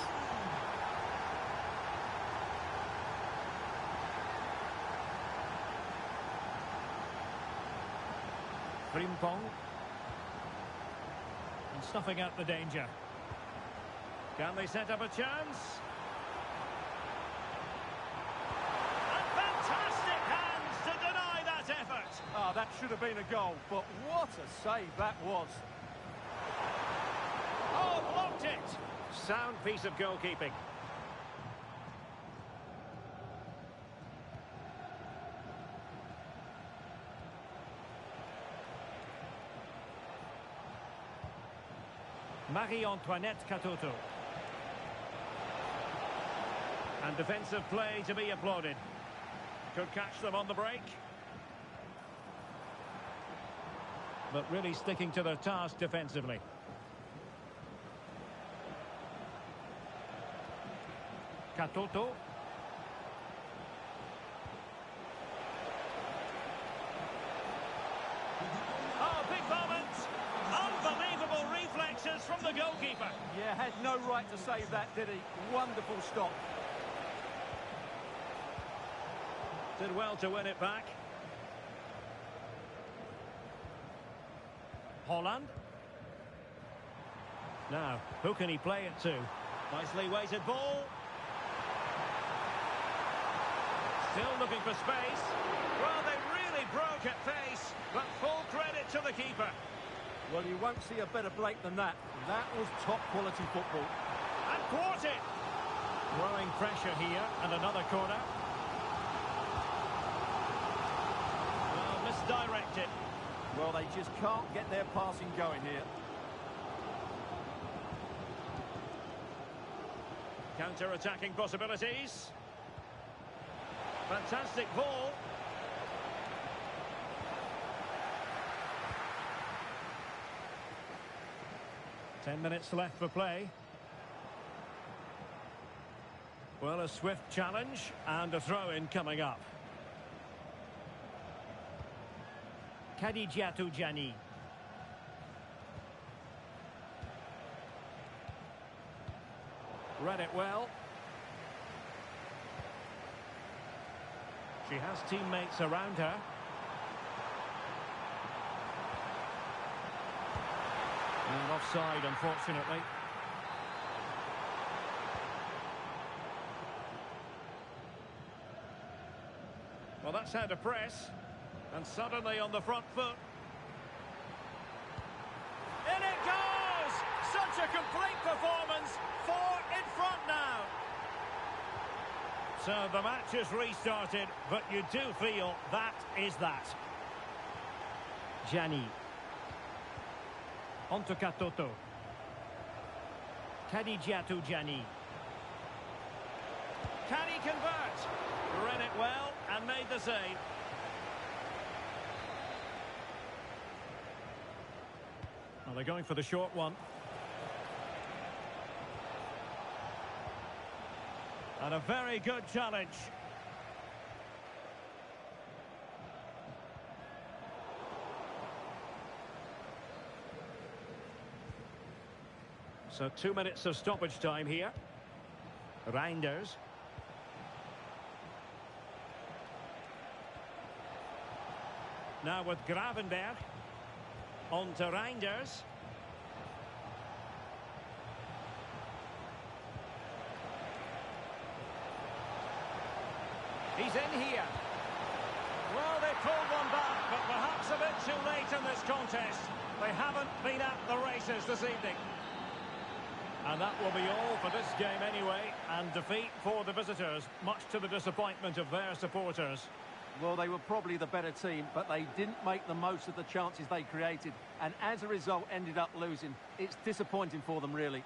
Frimpong. And snuffing out the danger. Can they set up a chance? And fantastic hands to deny that effort. Ah, that should have been a goal, but what a save that was. Oh, blocked it. Sound piece of goalkeeping. Marie-Antoinette Katoto. And defensive play to be applauded. Could catch them on the break. But really sticking to their task defensively. Katoto. Oh, big moment. Unbelievable reflexes from the goalkeeper. Yeah, had no right to save that, did he? Wonderful stop. Did well to win it back. Holland. Now, who can he play it to? Nicely weighted ball. Still looking for space. Well, they really broke at face, but full credit to the keeper. Well, you won't see a better break than that. That was top-quality football. And thwarted. Growing pressure here, and another corner. Well, misdirected. Well, they just can't get their passing going here. Counter-attacking possibilities. Fantastic ball. Ten minutes left for play. Well, a swift challenge and a throw-in coming up. Khadijatou Diani. Read it well. She has teammates around her. And offside, unfortunately. Well, that's how to press. And suddenly on the front foot. In it goes! Such a complete performance. 4 in front now. So the match is restarted, but you do feel that is that. Diani. Onto Katoto. Khadijatou Diani. Can he convert? Read it well and made the save. Well, they're going for the short one. And a very good challenge. So 2 minutes of stoppage time here. Reinders. Now with Gravenberg. On to Reinders. He's in here. Well, they pulled one back, but perhaps a bit too late in this contest. They haven't been at the races this evening. And that will be all for this game anyway. And defeat for the visitors, much to the disappointment of their supporters. Well, they were probably the better team, but they didn't make the most of the chances they created. And as a result, ended up losing. It's disappointing for them, really.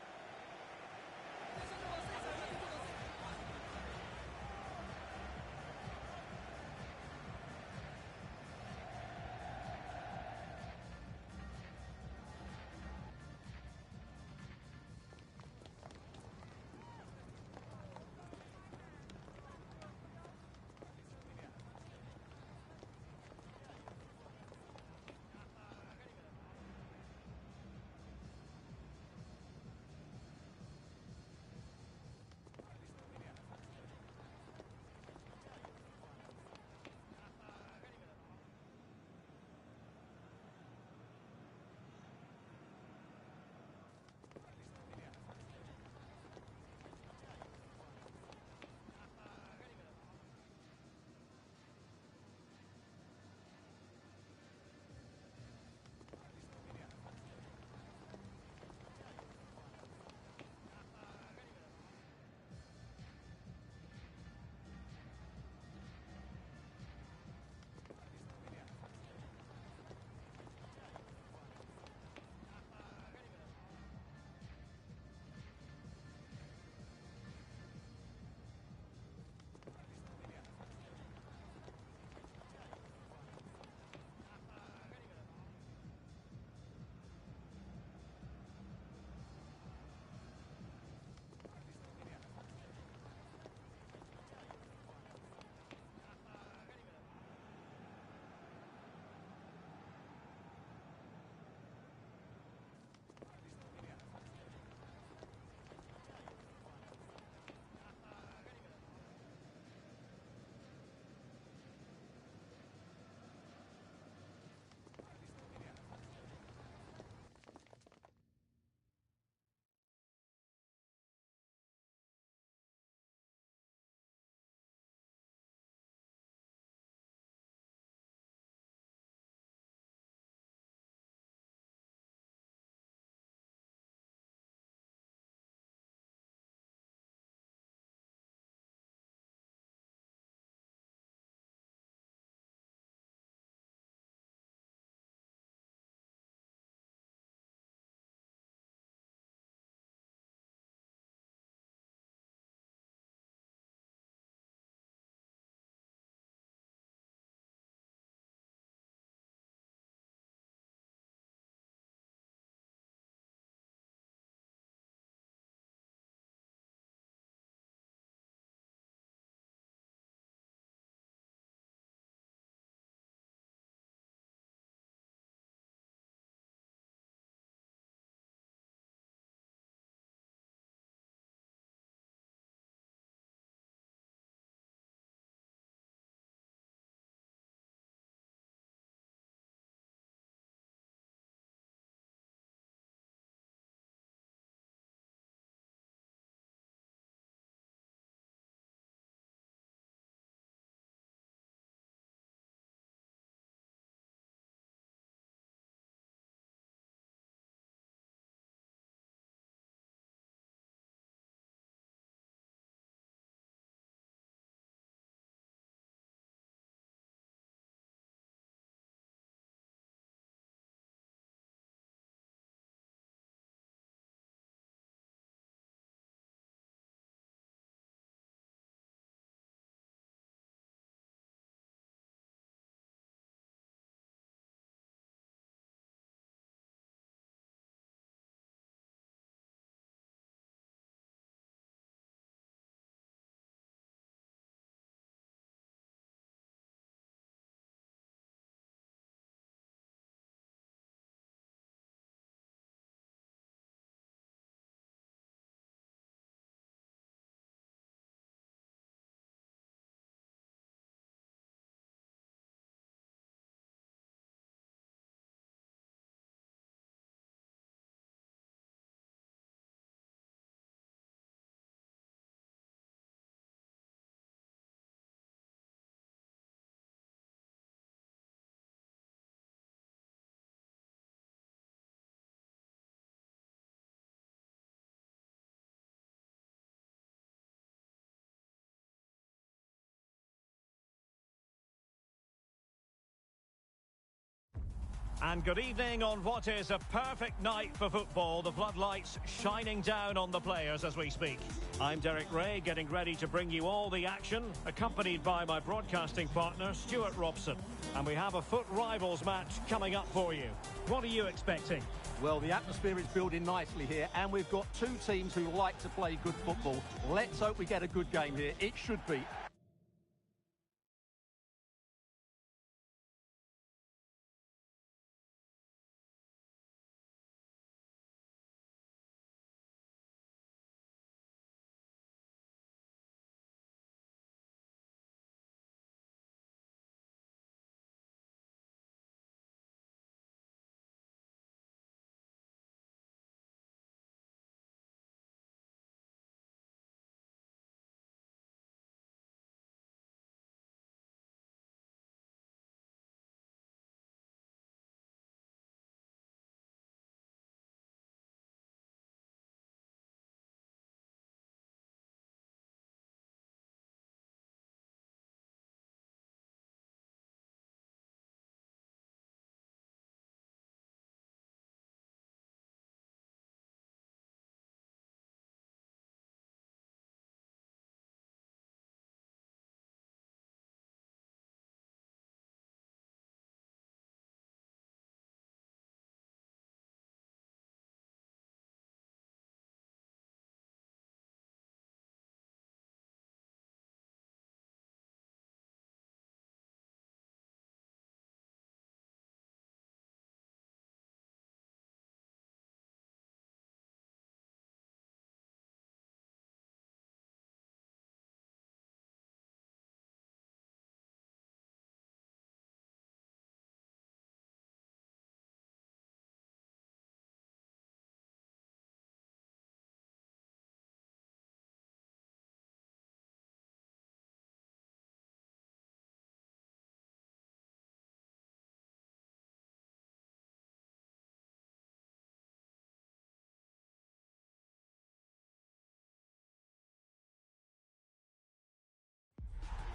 And good evening on what is a perfect night for football. The floodlights shining down on the players as we speak. I'm Derek Ray, getting ready to bring you all the action, accompanied by my broadcasting partner, Stuart Robson. And we have a foot rivals match coming up for you. What are you expecting? Well, the atmosphere is building nicely here, and we've got two teams who like to play good football. Let's hope we get a good game here. It should be.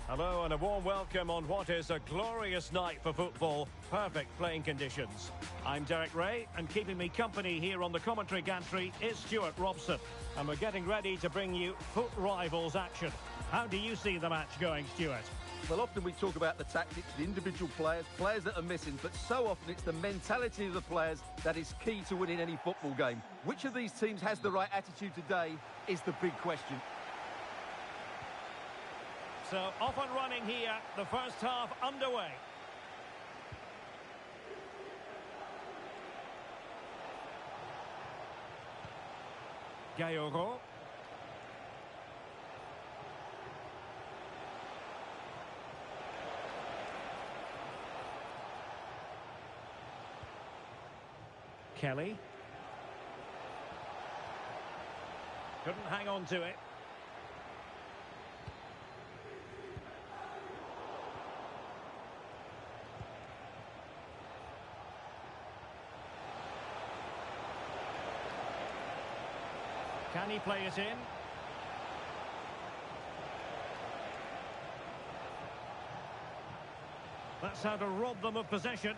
Hello and a warm welcome on what is a glorious night for football. Perfect playing conditions. I'm Derek Ray, and keeping me company here on the commentary gantry is Stuart Robson. And we're getting ready to bring you foot rivals action. How do you see the match going, Stuart? Well, often we talk about the tactics, the individual players that are missing, but so often it's the mentality of the players that is key to winning any football game. Which of these teams has the right attitude today is the big question. So, off and running here, the first half underway. Gayogo. Kelly. Couldn't hang on to it. Can he play it in? That's how to rob them of possession.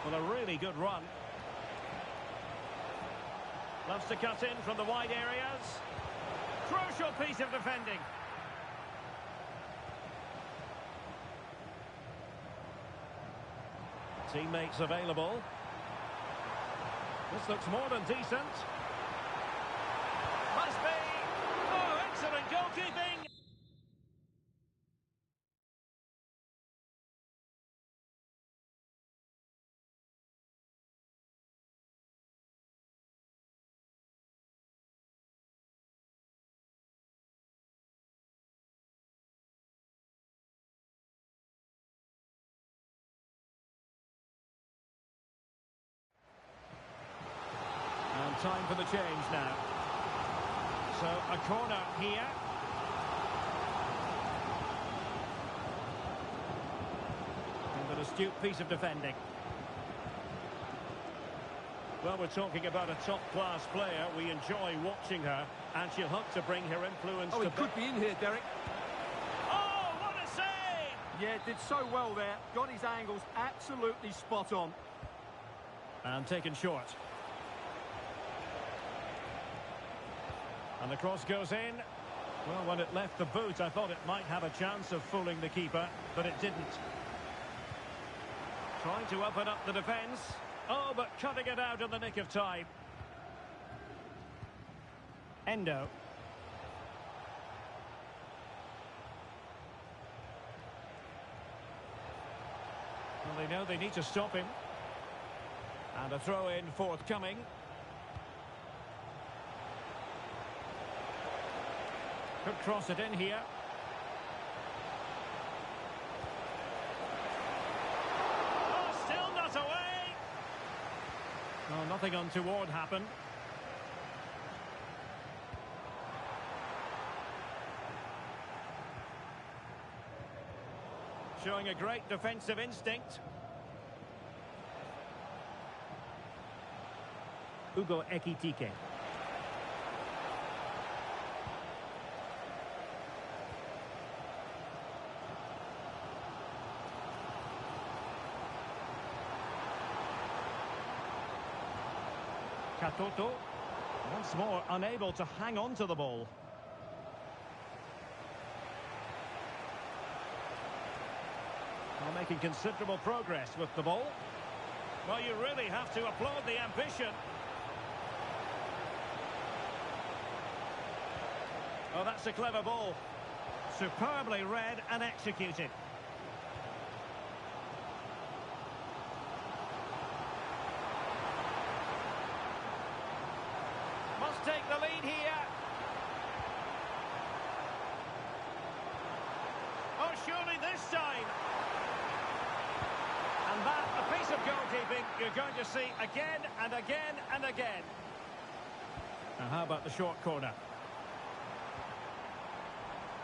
Well, a really good run. Loves to cut in from the wide areas. Crucial piece of defending. Teammates available. This looks more than decent. Must be. Oh, excellent goalkeeping. Time for the change now. So a corner here. And an astute piece of defending. Well, we're talking about a top-class player. We enjoy watching her, and she'll hope to bring her influence Oh, to he could be in here, Derek. Oh, what a save! Yeah, did so well there. Got his angles absolutely spot on. And taken short. And the cross goes in. Well, when it left the boot, I thought it might have a chance of fooling the keeper, but it didn't. Trying to open up the defence. Oh, but cutting it out in the nick of time. Endo. Well, they know they need to stop him. And a throw-in forthcoming. Could cross it in here. Oh, still not away. Oh, nothing untoward happened. Showing a great defensive instinct. Ugo Ekitike. Katoto, once more unable to hang on to the ball. Well, making considerable progress with the ball. Well, you really have to applaud the ambition. Oh, that's a clever ball. Superbly read and executed. Must take the lead here. Oh, surely this time. And that, a piece of goalkeeping you're going to see again and again and again. Now, how about the short corner?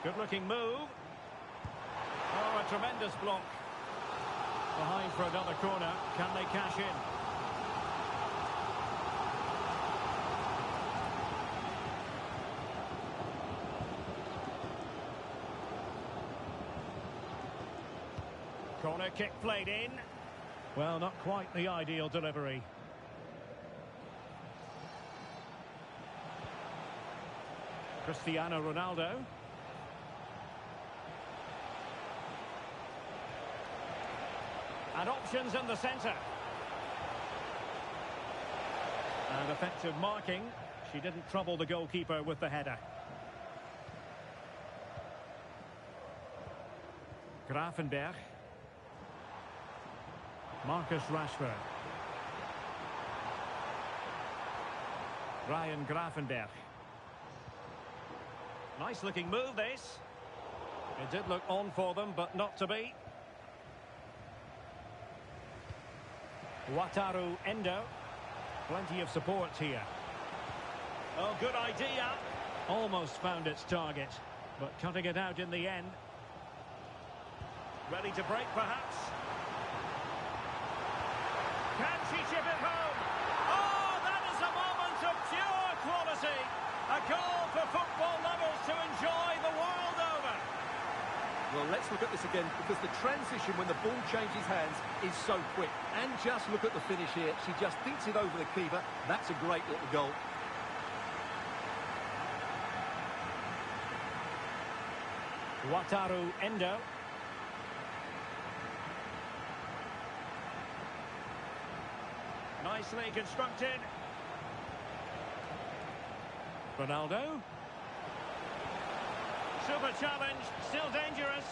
Good-looking move. Oh, a tremendous block. Behind for another corner. Can they cash in? Corner kick played in. Well, not quite the ideal delivery. Cristiano Ronaldo. And options in the centre. And effective marking. She didn't trouble the goalkeeper with the header. Gravenberch. Marcus Rashford. Ryan Gravenberch. Nice looking move this. It did look on for them, but not to be. Wataru Endo. Plenty of support here. Oh, good idea. Almost found its target, but cutting it out in the end. Ready to break, perhaps. Can she chip it home? Oh, that is a moment of pure quality. A goal for football lovers to enjoy the world over. Well, let's look at this again, because the transition when the ball changes hands is so quick. And just look at the finish here. She just dinks it over the keeper. That's a great little goal. Wataru Endo. Nicely constructed. Ronaldo. Super challenge, still dangerous.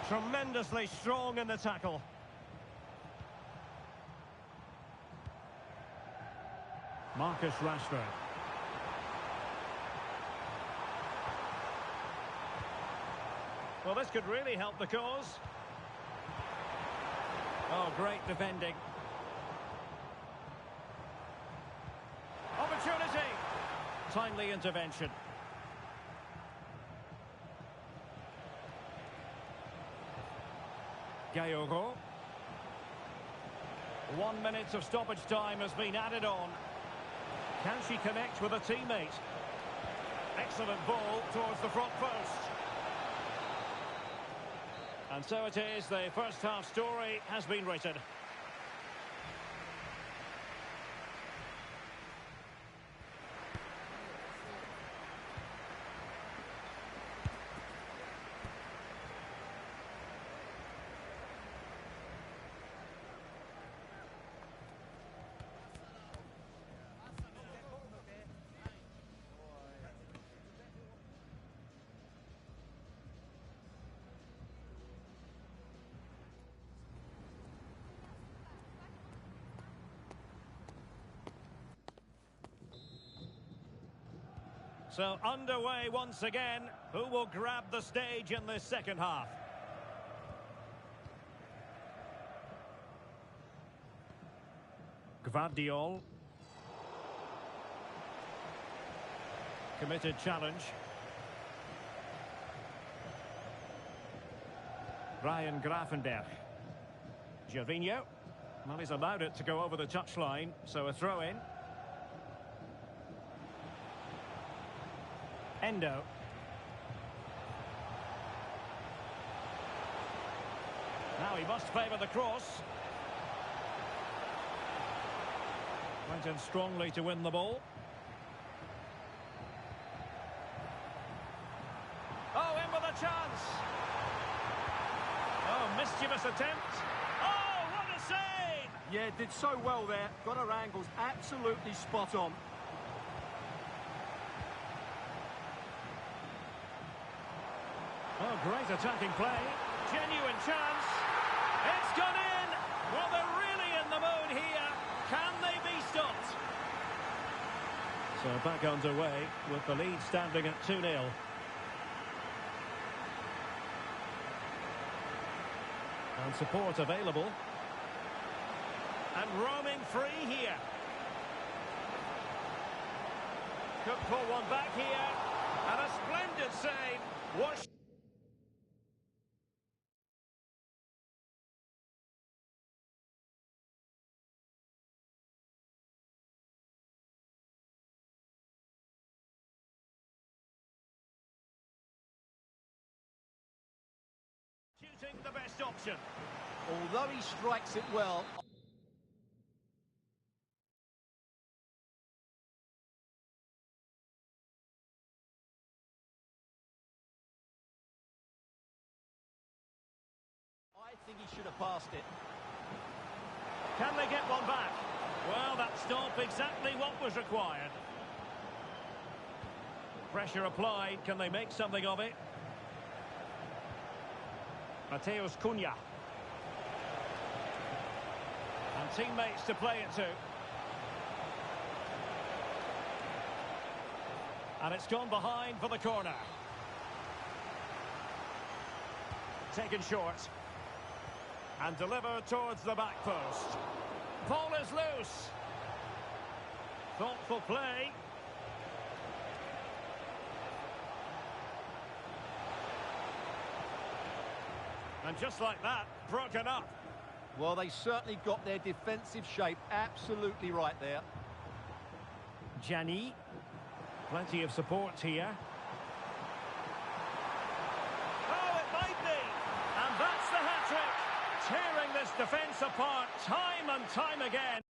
Tremendously strong in the tackle. Marcus Rashford. Well, this could really help the cause. Oh, great defending. Opportunity. Timely intervention. Gayoro. 1 minute of stoppage time has been added on. Can she connect with a teammate? Excellent ball towards the front post. And so it is, the first half story has been written. So underway once again. Who will grab the stage in this second half? Gvardiol. Committed challenge. Ryan Gravenberch. Gervinho. Well, he's allowed it to go over the touchline, so a throw in. Endo. Now he must favour the cross. Went in strongly to win the ball. Oh, in with a chance. Oh, mischievous attempt. Oh, what a save! Yeah, did so well there. Got her angles absolutely spot on. Oh, great attacking play. Genuine chance. It's gone in. Well, they're really in the mood here. Can they be stopped? So back underway with the lead standing at 2-0. And support available. And roaming free here. Could pull one back here. And a splendid save. What? Choosing the best option. Although he strikes it well. I think he should have passed it. Can they get one back? Well, that stop exactly what was required. Pressure applied. Can they make something of it? Matheus Cunha. And teammates to play it to. And it's gone behind for the corner. Taken short. And delivered towards the back post. Ball is loose. Thoughtful play. And just like that, broken up. Well, they certainly got their defensive shape absolutely right there. Gianni. Plenty of support here. Oh, it might be. And that's the hat-trick. Tearing this defence apart time and time again.